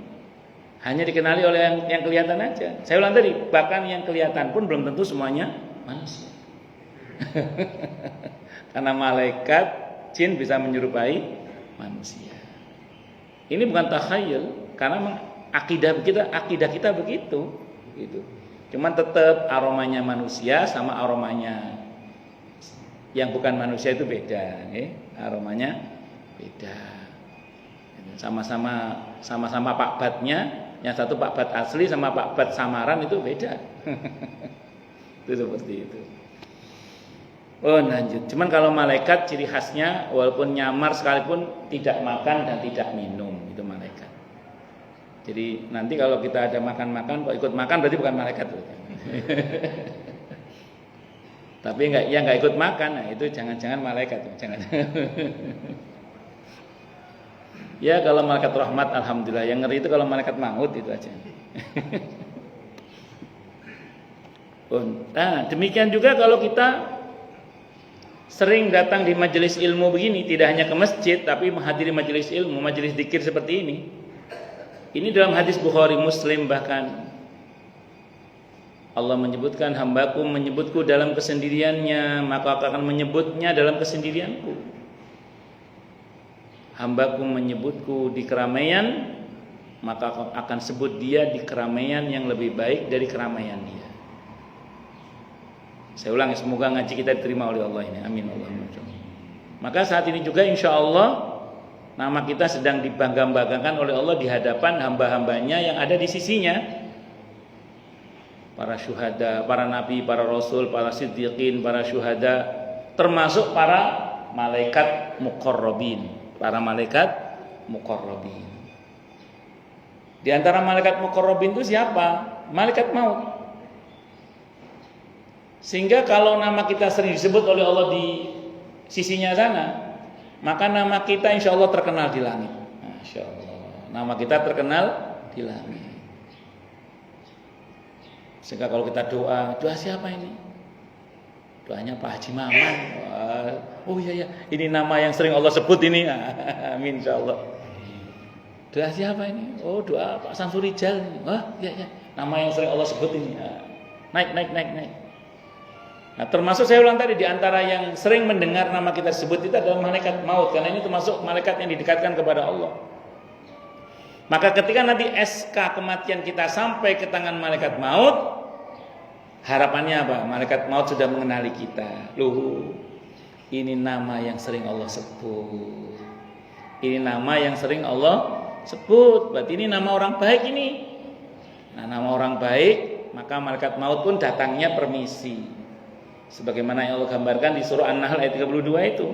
hanya dikenali oleh yang kelihatan aja. Saya ulang tadi, bahkan yang kelihatan pun belum tentu semuanya manusia. Karena malaikat, jin bisa menyerupai manusia. Ini bukan takhayul, karena akidah kita begitu. Gitu. Cuman tetap aromanya manusia sama aromanya yang bukan manusia itu beda, aromanya beda. Sama-sama Pak Batnya, yang satu Pak Bat asli sama Pak Bat samaran itu beda. Itu seperti itu. Oh lanjut. Cuman kalau malaikat ciri khasnya walaupun nyamar sekalipun tidak makan dan tidak minum, itu malaikat. Jadi nanti kalau kita ada makan-makan, kok ikut makan berarti bukan malaikat. Tapi nggak ikut makan, nah itu jangan-jangan malaikat, jangan. Ya kalau malaikat rahmat alhamdulillah, yang ngeri itu kalau malaikat maut itu aja. Nah demikian juga kalau kita sering datang di majelis ilmu begini, tidak hanya ke masjid tapi menghadiri majelis ilmu, majelis zikir seperti ini. Ini dalam hadis Bukhari Muslim bahkan Allah menyebutkan, hambaku menyebutku dalam kesendiriannya, maka aku akan menyebutnya dalam kesendirianku. Hambaku menyebutku di keramaian, maka aku akan sebut dia di keramaian yang lebih baik dari keramaian dia. Saya ulangi, semoga ngaji kita diterima oleh Allah ini. Amin Allahumma. Maka saat ini juga insya Allah nama kita sedang dibangga-banggakan oleh Allah di hadapan hamba-hambanya yang ada di sisinya. Para syuhada, para nabi, para rasul, para siddiqin, para syuhada, termasuk para malaikat muqarrabin. Para malaikat muqarrabin. Di antara malaikat muqarrabin itu siapa? Malaikat maut. Sehingga kalau nama kita sering disebut oleh Allah di sisinya sana, maka nama kita insya Allah terkenal di langit. Masya Allah. Nama kita terkenal di langit. Sehingga kalau kita doa siapa ini? Doanya Pak Haji Maman. Oh iya, ini nama yang sering Allah sebut ini. Amin insya Allah. Doa siapa ini? Oh doa Pak Samsurijal. Wah iya. Nama yang sering Allah sebut ini. Naik. Nah termasuk saya ulang tadi, di antara yang sering mendengar nama kita sebut itu adalah malaikat maut. Karena ini termasuk malaikat yang didekatkan kepada Allah. Maka ketika nanti SK kematian kita sampai ke tangan malaikat maut, harapannya apa? Malaikat maut sudah mengenali kita. Loh, ini nama yang sering Allah sebut. Ini nama yang sering Allah sebut, berarti ini nama orang baik ini. Nah, nama orang baik, maka malaikat maut pun datangnya permisi. Sebagaimana yang Allah gambarkan di surah An-Nahl ayat 32 itu.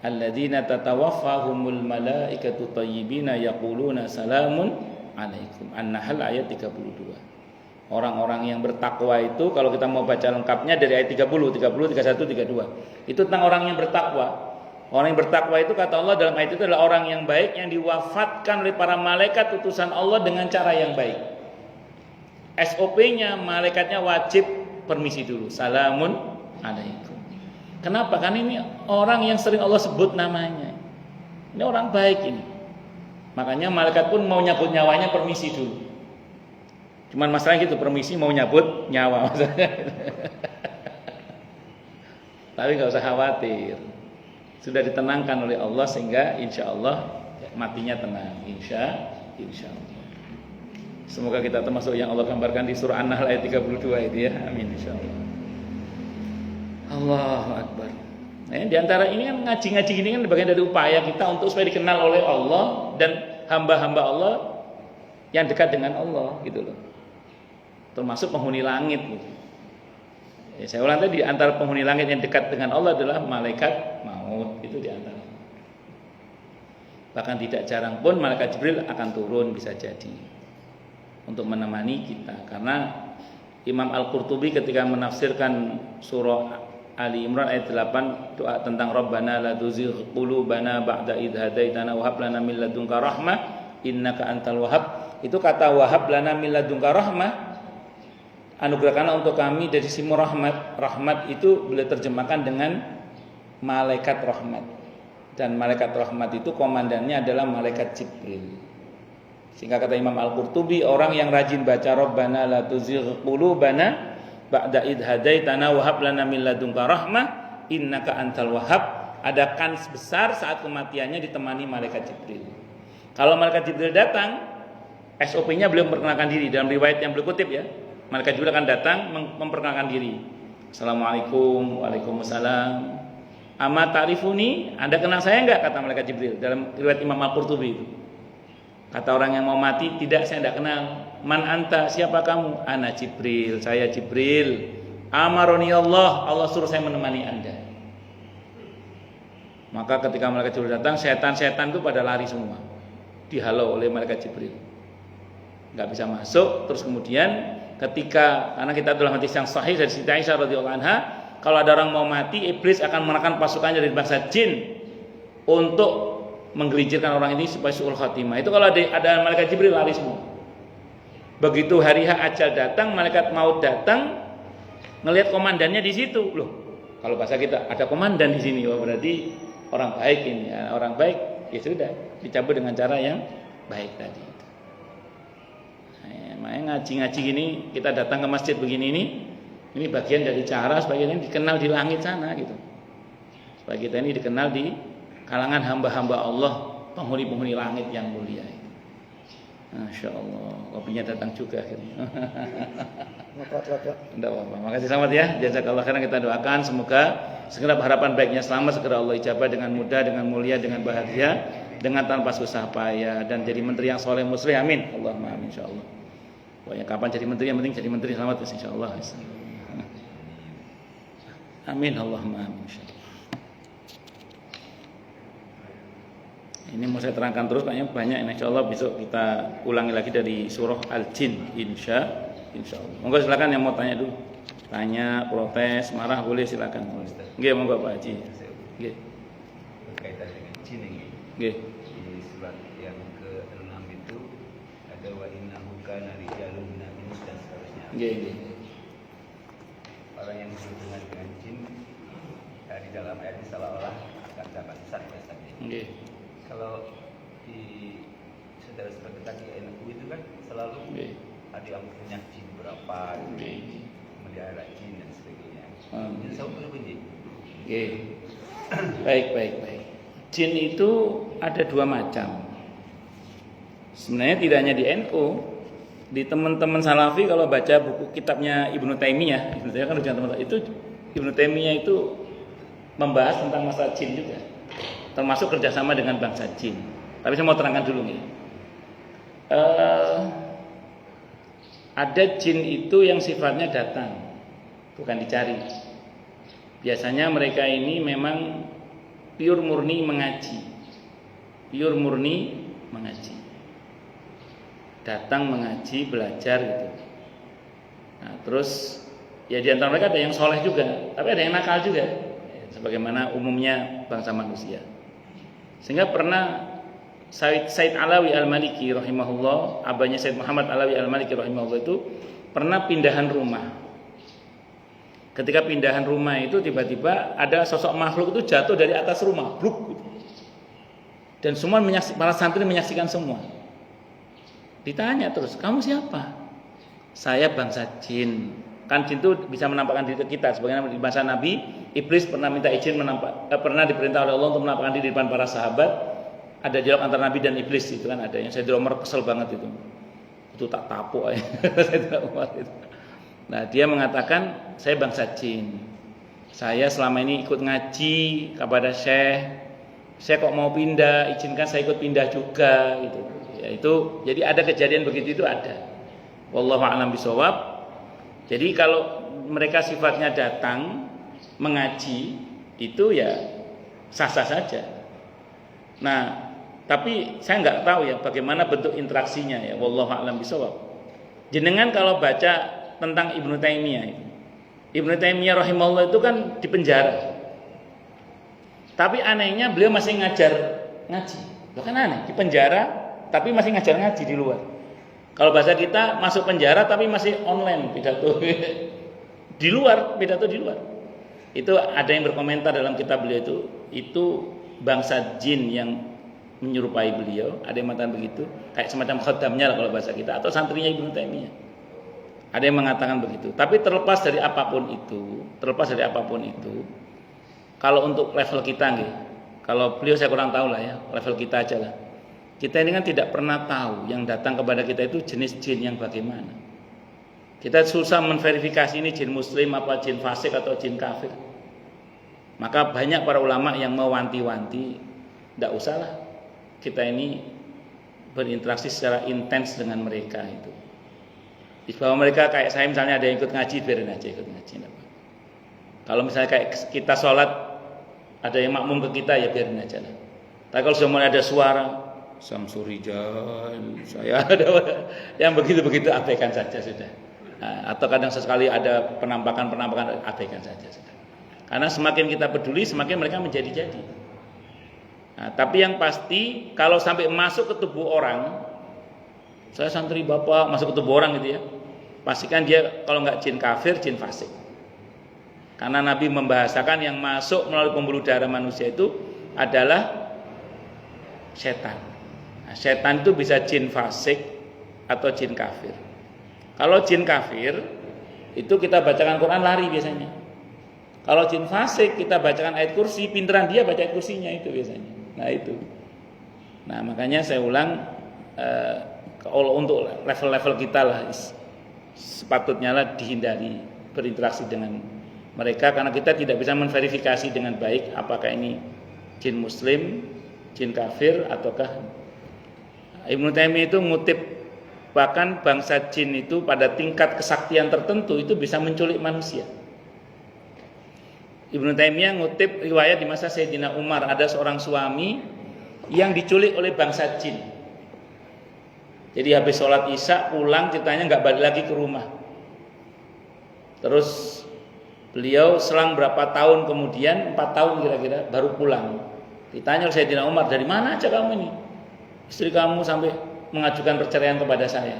Alladzina tatawaffahumul malaikatu thayyibina yaquluna salamun alaikum. An-Nahl ayat 32. Orang-orang yang bertakwa itu, kalau kita mau baca lengkapnya dari ayat 30, 31, 32. Itu tentang orang yang bertakwa. Orang yang bertakwa itu kata Allah dalam ayat itu adalah orang yang baik yang diwafatkan oleh para malaikat utusan Allah dengan cara yang baik. SOP-nya malaikatnya wajib permisi dulu. Salamun alaikum. Kenapa? Karena ini orang yang sering Allah sebut namanya. Ini orang baik ini. Makanya malaikat pun mau nyabut nyawanya permisi dulu. Cuman masalahnya gitu, permisi mau nyabut nyawa maksudnya. Tapi nggak usah khawatir. Sudah ditenangkan oleh Allah sehingga insya Allah matinya tenang. Insya Allah. Semoga kita termasuk yang Allah gambarkan di surah An-Nahl ayat 32 itu ya. Amin insya Allah. Allahu Akbar. Nah, di antara ini kan ngaji-ngaji gini kan bagian dari upaya kita untuk supaya dikenal oleh Allah dan hamba-hamba Allah yang dekat dengan Allah gitu loh. Termasuk penghuni langit gitu. Ya, saya ulang tadi, di antara penghuni langit yang dekat dengan Allah adalah malaikat maut, itu di antara. Bahkan tidak jarang pun malaikat Jibril akan turun bisa jadi untuk menemani kita. Karena Imam Al-Qurtubi ketika menafsirkan surah Ali Imran ayat 8 doa tentang Rabbana la tuzigh qulubana ba'da idh hadaitana wa hab lana min ladunka rahmah innaka antal wahhab. Itu kata wahab lana min ladunka rahmah, anugerahkanlah untuk kami dari sisimu rahmat. Rahmat itu boleh terjemahkan dengan malaikat rahmat. Dan malaikat rahmat itu komandannya adalah malaikat Jibril. Sehingga kata Imam Al-Qurtubi, orang yang rajin baca Rabbana la tuzigh qulubana ba'da idh hadaitana wa hab lana min ladunka rahmah innaka antal wahhab, ada kans besar saat kematiannya ditemani malaikat Jibril. Kalau malaikat Jibril datang, SOP-nya beliau memperkenalkan diri. Dalam riwayat yang beliau kutip ya, malaikat Jibril akan datang memperkenalkan diri. Assalamualaikum, waalaikumsalam. Ama ta'rifuni, Anda kenal saya enggak? Kata malaikat Jibril dalam riwayat Imam Al-Qurtubi itu. Kata orang yang mau mati, tidak, saya tidak kenal. Man anta, siapa kamu? Ana Jibril, saya Jibril. Amaroni Allah, Allah suruh saya menemani Anda. Maka ketika malaikat Jibril datang, setan-setan itu pada lari semua, dihalau oleh malaikat Jibril, nggak bisa masuk. Terus kemudian ketika, karena kita dalam hadis yang sahih dari Siti Aisyah radhiyallahu anha, kalau ada orang mau mati, iblis akan mengerahkan pasukannya dari bangsa jin untuk menggelincirkan orang ini supaya su'ul khatimah. Itu kalau ada malaikat Jibril lari semua. Begitu hari H ajal datang, malaikat maut datang, ngelihat komandannya di situ, loh, Kalau bahasa kita ada komandan di sini, oh berarti orang baik ini. Ya, orang baik ya sudah dicabut dengan cara yang baik tadi. Makanya ngaji-ngaji gini, kita datang ke masjid begini ini bagian dari cara supaya kita ini dikenal di langit sana gitu. Supaya kita ini dikenal di kalangan hamba-hamba Allah, penghuni-penghuni langit yang mulia. Masya Allah, kopinya datang juga akhirnya. Tidak apa-apa. Makasih selamat ya. Jazakallah khairan, kita doakan semoga segera harapan baiknya selamat, segera Allah ijabah dengan mudah, dengan mulia, dengan bahagia, dengan tanpa susah payah, dan jadi menteri yang soleh muslim. Amin. Allahumma amin insyaallah. Pokoknya kapan jadi menteri, yang penting jadi menteri selamat insyaallah. Amin. Allahumma amin insyaallah. Ini mau saya terangkan terus, kayaknya banyak. Insyaallah besok kita ulangi lagi dari surah Al-Jin insyaallah. Monggo silakan yang mau tanya dulu. Tanya, protes, marah boleh silakan. Nggih, monggo Pak Haji. Nggih. Berkaitan dengan jin ini. Nggih. Di surat yang ke-6 itu ada wa innahu kana rijalun minal ins dan seterusnya. Nggih. Orang yang berhubungan dengan jin di dalam ayat ini seolah-olah akan dapat sesat tadi. Nggih. Kalau di saudara-saudara kita di NU itu kan selalu ada yang punya jin berapa, melihara jin dan sebagainya. Jin saya berapa jin? Baik. Jin itu ada dua macam. Sebenarnya tidak hanya di NU, di teman-teman Salafi kalau baca buku kitabnya Ibnu Taimiyah kan teman-teman itu Ibnu Taimiyah itu membahas tentang masalah jin juga. Termasuk kerjasama dengan bangsa jin. Tapi saya mau terangkan dulu nih. Ada jin itu yang sifatnya datang, bukan dicari. Biasanya mereka ini memang pure murni mengaji. Datang mengaji, belajar gitu. Nah, terus ya di antara mereka ada yang soleh juga, tapi ada yang nakal juga. Sebagaimana umumnya bangsa manusia. Sehingga pernah Said Alawi Al-Maliki rahimahullah, abahnya Said Muhammad Alawi Al-Maliki rahimahullah itu pernah pindahan rumah. Ketika pindahan rumah itu tiba-tiba ada sosok makhluk itu jatuh dari atas rumah, bluk. Dan semua para santri menyaksikan semua. Ditanya terus, "Kamu siapa?" "Saya bangsa jin." Kan jin itu bisa menampakkan diri kita. Sebagaimana di masa Nabi, iblis pernah minta izin pernah diperintah oleh Allah untuk menampakkan diri di depan para sahabat. Ada dialog antara Nabi dan iblis itu kan ada. Yang Sayyidina Umar kesel banget itu. Itu tak tapuk aja. Sayyidina Umar itu. Nah, dia mengatakan, "Saya bangsa jin. Saya selama ini ikut ngaji kepada Syekh. Saya kok mau pindah, izinkan saya ikut pindah juga gitu." Ya, itu jadi ada kejadian begitu itu ada. Wallahu a'lam bishawab. Jadi kalau mereka sifatnya datang mengaji itu ya sah-sah saja. Nah, tapi saya nggak tahu ya bagaimana bentuk interaksinya ya. Wallahu a'lam bishawab. Jenengan kalau baca tentang Ibnu Taimiyah, Ibnu Taimiyah rahimahullah itu kan di penjara. Tapi anehnya beliau masih ngajar ngaji. Loh kan aneh, di penjara tapi masih ngajar ngaji di luar. Kalau bahasa kita masuk penjara tapi masih online pidato di luar, pidato di luar. Itu ada yang berkomentar dalam kitab beliau itu bangsa jin yang menyerupai beliau, ada yang mengatakan begitu, kayak semacam khaddamnya lah kalau bahasa kita, atau santrinya Ibnu Taimiyah. Ada yang mengatakan begitu. Tapi terlepas dari apapun itu, kalau untuk level kita nggih, kalau beliau saya kurang tahu lah ya, level kita aja lah. Kita ini kan tidak pernah tahu yang datang kepada kita itu jenis jin yang bagaimana. Kita susah menverifikasi ini jin muslim apa jin fasik atau jin kafir. Maka banyak para ulama yang mewanti-wanti, tidak usahlah kita ini berinteraksi secara intens dengan mereka itu. Bahwa mereka kayak saya misalnya ada yang ikut ngaji, biarin aja ikut ngaji. Kalau misalnya kayak kita sholat ada yang makmum ke kita ya biarin aja lah. Tapi kalau sudah mulai ada suara Samsurijal, saya ada yang begitu-begitu abaikan saja sudah. Nah, atau kadang sesekali ada penampakan abaikan saja sudah. Karena semakin kita peduli, semakin mereka menjadi-jadi. Nah, tapi yang pasti kalau sampai masuk ke tubuh orang, saya santri bapak masuk ke tubuh orang gitu ya, pastikan dia kalau nggak jin kafir, jin fasik. Karena Nabi membahasakan yang masuk melalui pembuluh darah manusia itu adalah setan. Nah, setan itu bisa jin fasik atau jin kafir. Kalau jin kafir itu kita bacakan Quran lari biasanya. Kalau jin fasik kita bacakan ayat kursi, pinteran dia baca ayat kursinya itu biasanya. Nah itu. Nah makanya saya ulang, kalau untuk level-level kita lah sepatutnya lah dihindari berinteraksi dengan mereka, karena kita tidak bisa menverifikasi dengan baik apakah ini jin muslim, jin kafir ataukah. Ibnu Taimiyah itu ngutip bahkan bangsa jin itu pada tingkat kesaktian tertentu itu bisa menculik manusia. Ibnu Taimiyah ngutip riwayat di masa Sayyidina Umar, ada seorang suami yang diculik oleh bangsa jin. Jadi habis sholat isya pulang, ceritanya nggak balik lagi ke rumah. Terus beliau selang berapa tahun kemudian, 4 tahun kira-kira, baru pulang. Ditanya oleh Sayyidina Umar, dari mana aja kamu ini? Istri kamu sampai mengajukan perceraian kepada saya.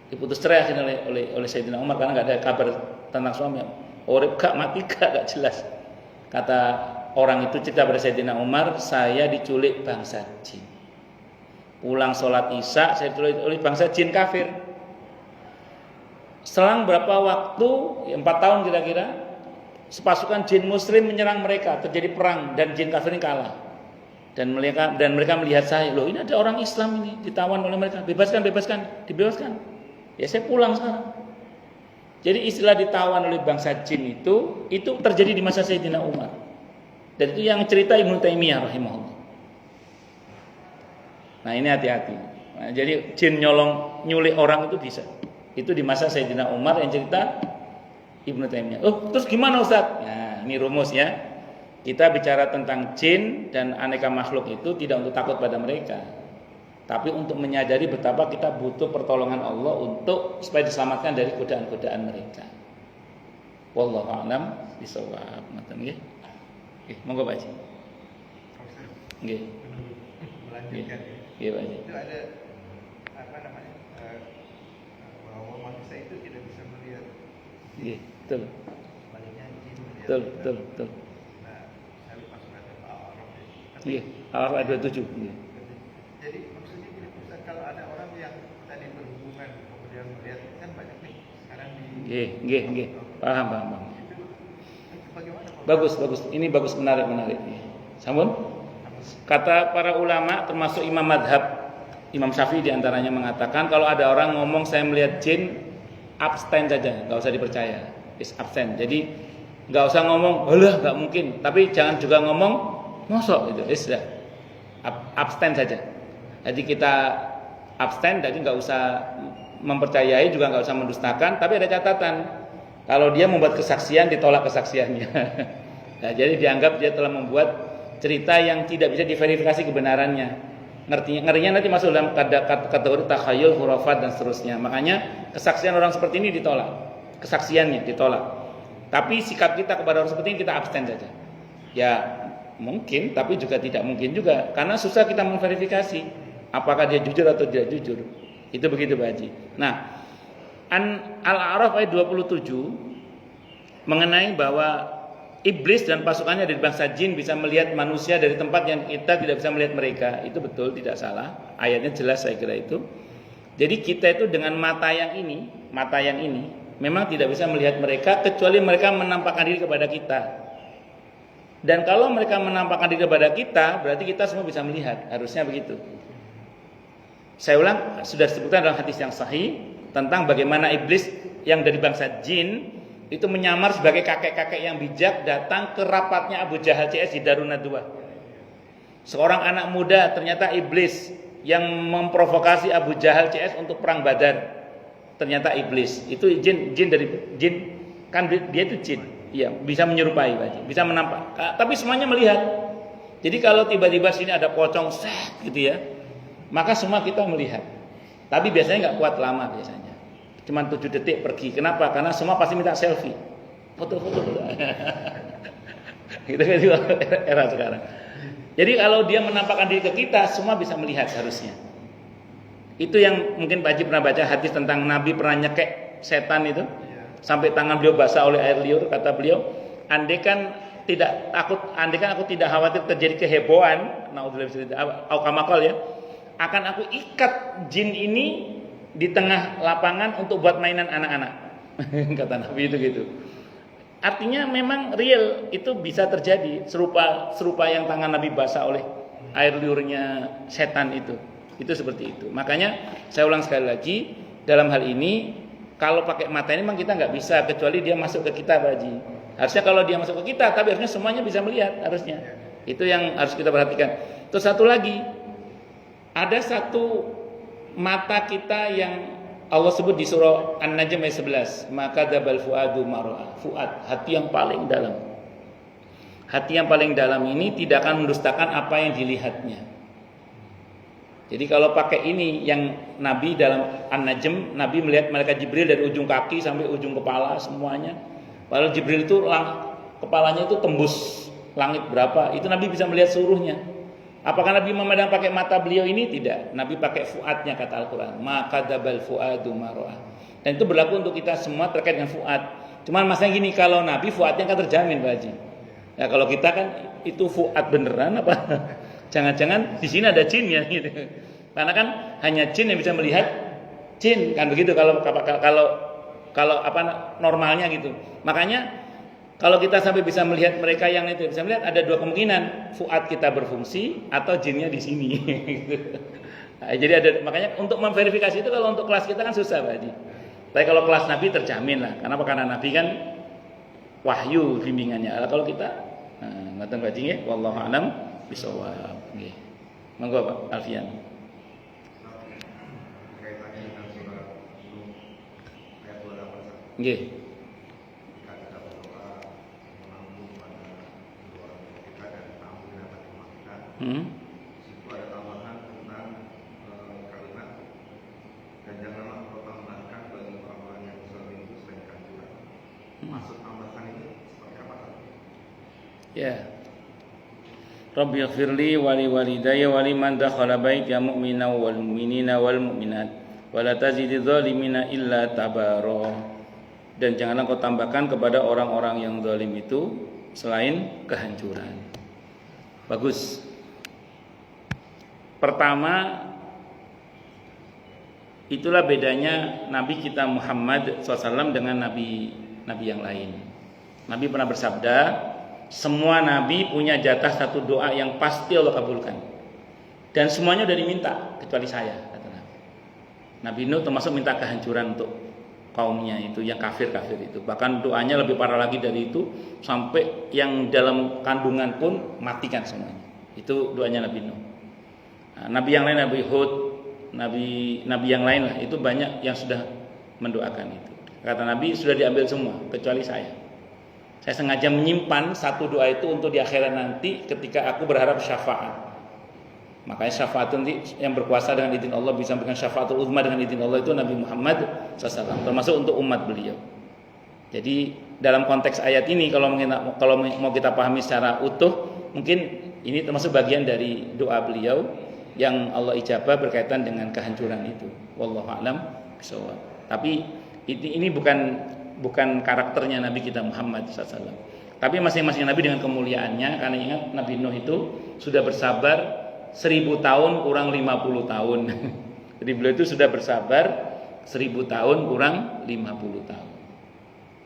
Diputus cerai oleh Sayyidina Umar karena nggak ada kabar tentang suami. Urip gak, mati gak jelas. Kata orang itu cerita pada Sayyidina Umar, saya diculik bangsa jin. Pulang sholat isya, saya diculik oleh bangsa jin kafir. Selang berapa waktu, 4 tahun kira-kira, sepasukan jin muslim menyerang mereka, terjadi perang dan jin kafir ini kalah. Dan mereka melihat saya, loh ini ada orang Islam ini ditawan oleh mereka, bebaskan, dibebaskan. Ya saya pulang sekarang. Jadi istilah ditawan oleh bangsa jin itu terjadi di masa Sayyidina Umar. Dan itu yang cerita Ibnu Taimiyah rahimahullah. Nah ini hati-hati. Nah, jadi jin nyulik orang itu bisa. Itu di masa Sayyidina Umar yang cerita Ibnu Taimiyah. Oh, terus gimana Ustaz? Nah, ini rumus ya. Kita bicara tentang jin dan aneka makhluk itu tidak untuk takut pada mereka, tapi untuk menyadari betapa kita butuh pertolongan Allah untuk supaya diselamatkan dari godaan-godaan mereka. Wallahu a'lam bishawab. Ngoten nggih. Nggih, monggo Pak Haji. Nggih. Melanjutkan. Nggih, Pak Haji. Itu ada apa namanya? Bahwa manusia itu tidak bisa melihat. Nggih, betul. Sebaliknya jin melihat. Betul. Nah, saya lupa surat Al-A'raf. Nggih, Al-A'raf ayat 27. Nggih. Jadi maksudnya gini Ustaz, kalau ada orang yang tadi berhubungan kemudian melihat, kan banyak nih sekarang di Nggih. Paham. itu bagaimana? Bagus. Ini bagus, menarik. Sampun? Kata para ulama termasuk Imam Madhab, Imam Syafi'i diantaranya mengatakan kalau ada orang ngomong saya melihat jin, abstain saja, nggak usah dipercaya, abstain. Jadi nggak usah ngomong, alah nggak mungkin. Tapi jangan juga ngomong mosok itu, sudah abstain saja. Jadi kita abstain, jadi nggak usah mempercayai juga nggak usah mendustakan. Tapi ada catatan, kalau dia membuat kesaksian ditolak kesaksiannya. Nah, jadi dianggap dia telah membuat cerita yang tidak bisa diverifikasi kebenarannya. Ngerinya nanti masuk dalam kategori takhayul, khurafat dan seterusnya. Makanya kesaksian orang seperti ini ditolak, kesaksiannya ditolak. Tapi sikap kita kepada orang seperti ini kita abstain saja. Ya mungkin, tapi juga tidak mungkin juga, karena susah kita memverifikasi apakah dia jujur atau tidak jujur. Itu begitu Pak Haji. Nah, Al-A'raf ayat 27 mengenai bahwa iblis dan pasukannya dari bangsa jin bisa melihat manusia dari tempat yang kita tidak bisa melihat mereka. Itu betul, tidak salah. Ayatnya jelas saya kira itu. Jadi kita itu dengan mata yang ini memang tidak bisa melihat mereka kecuali mereka menampakkan diri kepada kita. Dan kalau mereka menampakkan diri kepada kita, berarti kita semua bisa melihat. Harusnya begitu. Saya ulang, sudah disebutkan dalam hadis yang sahih tentang bagaimana iblis yang dari bangsa jin itu menyamar sebagai kakek-kakek yang bijak datang ke rapatnya Abu Jahal CS di Darun Nadwa. Seorang anak muda ternyata iblis yang memprovokasi Abu Jahal CS untuk perang Badar. Ternyata iblis. Itu jin kan dia itu jin. Iya, bisa menyerupai, bisa menampak. Tapi semuanya melihat. Jadi kalau tiba-tiba sini ada pocong gitu ya, maka semua kita melihat. Tapi biasanya nggak kuat lama biasanya. Cuman 7 detik pergi. Kenapa? Karena semua pasti minta selfie. Foto-foto. Gitu kan era sekarang. Jadi kalau dia menampakkan diri ke kita, semua bisa melihat harusnya. Itu yang mungkin Pak Haji pernah baca hadis tentang Nabi pernah nyekek setan itu. sampai tangan beliau basah oleh air liur. Kata beliau, andaikan aku tidak khawatir terjadi kehebohan, ya, akan aku ikat jin ini di tengah lapangan untuk buat mainan anak-anak. Kata Nabi itu gitu. Artinya memang real itu bisa terjadi, serupa yang tangan Nabi basah oleh air liurnya setan itu. Itu seperti itu. Makanya saya ulang sekali lagi, dalam hal ini kalau pakai mata ini memang kita nggak bisa, kecuali dia masuk ke kita, Pak Haji. Harusnya kalau dia masuk ke kita, tapi harusnya semuanya bisa melihat, harusnya. Itu yang harus kita perhatikan. Terus satu lagi, ada satu mata kita yang Allah sebut di surah An-Najm ayat 11, maka dzabal fuadu mar'a. Fuad, hati yang paling dalam. Hati yang paling dalam ini tidak akan mendustakan apa yang dilihatnya. Jadi kalau pakai ini yang Nabi dalam An-Najm, Nabi melihat malaikat Jibril dari ujung kaki sampai ujung kepala semuanya. Padahal Jibril itu kepalanya itu tembus langit berapa? Itu Nabi bisa melihat seluruhnya. Apakah Nabi memandang pakai mata beliau ini? Tidak. Nabi pakai fuadnya, kata Al-Quran. Maka dzabal fuadu mar'a. Dan itu berlaku untuk kita semua terkait dengan fuad. Cuman masalahnya gini, kalau Nabi fuadnya kan terjamin, Pak Haji. Ya kalau kita kan itu fuad beneran apa? Jangan-jangan di sini ada jinnya gitu. Karena kan hanya jin yang bisa melihat jin, kan begitu kalau apa normalnya gitu. Makanya kalau kita sampai bisa melihat mereka yang itu bisa melihat, ada dua kemungkinan, fuad kita berfungsi atau jinnya di sini. Nah, jadi makanya untuk memverifikasi itu kalau untuk kelas kita kan susah, Pak Haji. Tapi kalau kelas Nabi terjamin lah. Kenapa? Karena Nabi kan wahyu bimbingannya. Kalau kita, ngaten Pak Haji nggih, wallahu a'lam bishawab. Nggih. Monggo Pak Alfian. Nggih. Situ ada tambahan tentang kalimat dan janganlah kau tambahkan bagi orang yang zalim itu selain kehancuran. Maksud tambahan itu seperti apa? Ya. Rabbi ighfirli wa li walidayya wa liman dakhala baitiya mu'mina wal mu'minina wal mu'minat wa la tazidiz zalimina illa tabara. Dan janganlah kau tambahkan kepada orang-orang yang zalim itu selain kehancuran. Bagus. Pertama, itulah bedanya Nabi kita Muhammad SAW dengan nabi yang lain. Nabi pernah bersabda, semua nabi punya jatah satu doa yang pasti Allah kabulkan. Dan semuanya udah diminta, kecuali saya, kata Nabi. Nabi Nuh termasuk minta kehancuran untuk kaumnya itu, yang kafir-kafir itu. Bahkan doanya lebih parah lagi dari itu, sampai yang dalam kandungan pun matikan semuanya. Itu doanya Nabi Nuh. Nabi yang lain, Nabi Hud, nabi yang lain lah, itu banyak yang sudah mendoakan itu. Kata Nabi, sudah diambil semua kecuali saya. Saya sengaja menyimpan satu doa itu untuk di akhirat nanti ketika aku berharap syafaat. Makanya syafaat nanti yang berkuasa dengan izin Allah bisa memberikan syafaatul uzma dengan izin Allah itu Nabi Muhammad SAW, termasuk untuk umat beliau. Jadi dalam konteks ayat ini kalau mau kita pahami secara utuh, mungkin ini termasuk bagian dari doa beliau yang Allah ijabah berkaitan dengan kehancuran itu. Wallahu a'lam bishawab. Tapi ini bukan karakternya Nabi kita Muhammad SAW. Tapi masing-masing Nabi dengan kemuliaannya. Karena ingat Nabi Nuh itu sudah bersabar 1000 tahun kurang 50 tahun. Jadi beliau itu sudah bersabar 1000 tahun kurang 50 tahun.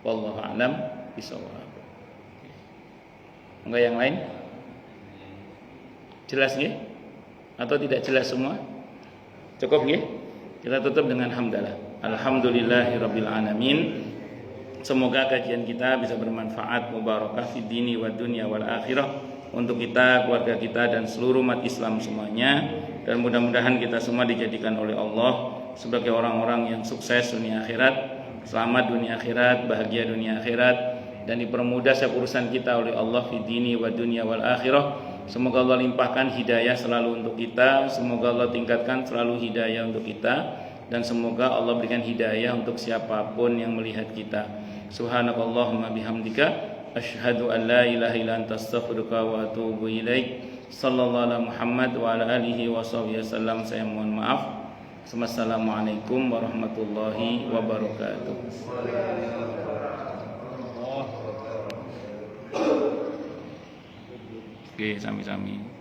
Wallahu a'lam bishawab. Enggak yang lain? Jelas nggih? Atau tidak jelas semua? Cukup nggih? Kita tutup dengan hamdalah. Alhamdulillahirabbil alamin. Semoga kajian kita bisa bermanfaat, mubarakah fid dini wad dunya wal akhirah untuk kita, keluarga kita dan seluruh umat Islam semuanya, dan mudah-mudahan kita semua dijadikan oleh Allah sebagai orang-orang yang sukses dunia akhirat, selamat dunia akhirat, bahagia dunia akhirat, dan dipermudah setiap urusan kita oleh Allah fid dini wad dunya wal akhirah. Semoga Allah limpahkan hidayah selalu untuk kita, semoga Allah tingkatkan selalu hidayah untuk kita, dan semoga Allah berikan hidayah untuk siapapun yang melihat kita. Subhanakallahumma bihamdika asyhadu an la ilaha illa anta astaghfiruka wa atubu ilaik. Sallallahu alaihi Muhammad wa ala alihi wa sahbihi wasallam. Saya mohon maaf. Assalamualaikum warahmatullahi wabarakatuh. Oke, sami-sami.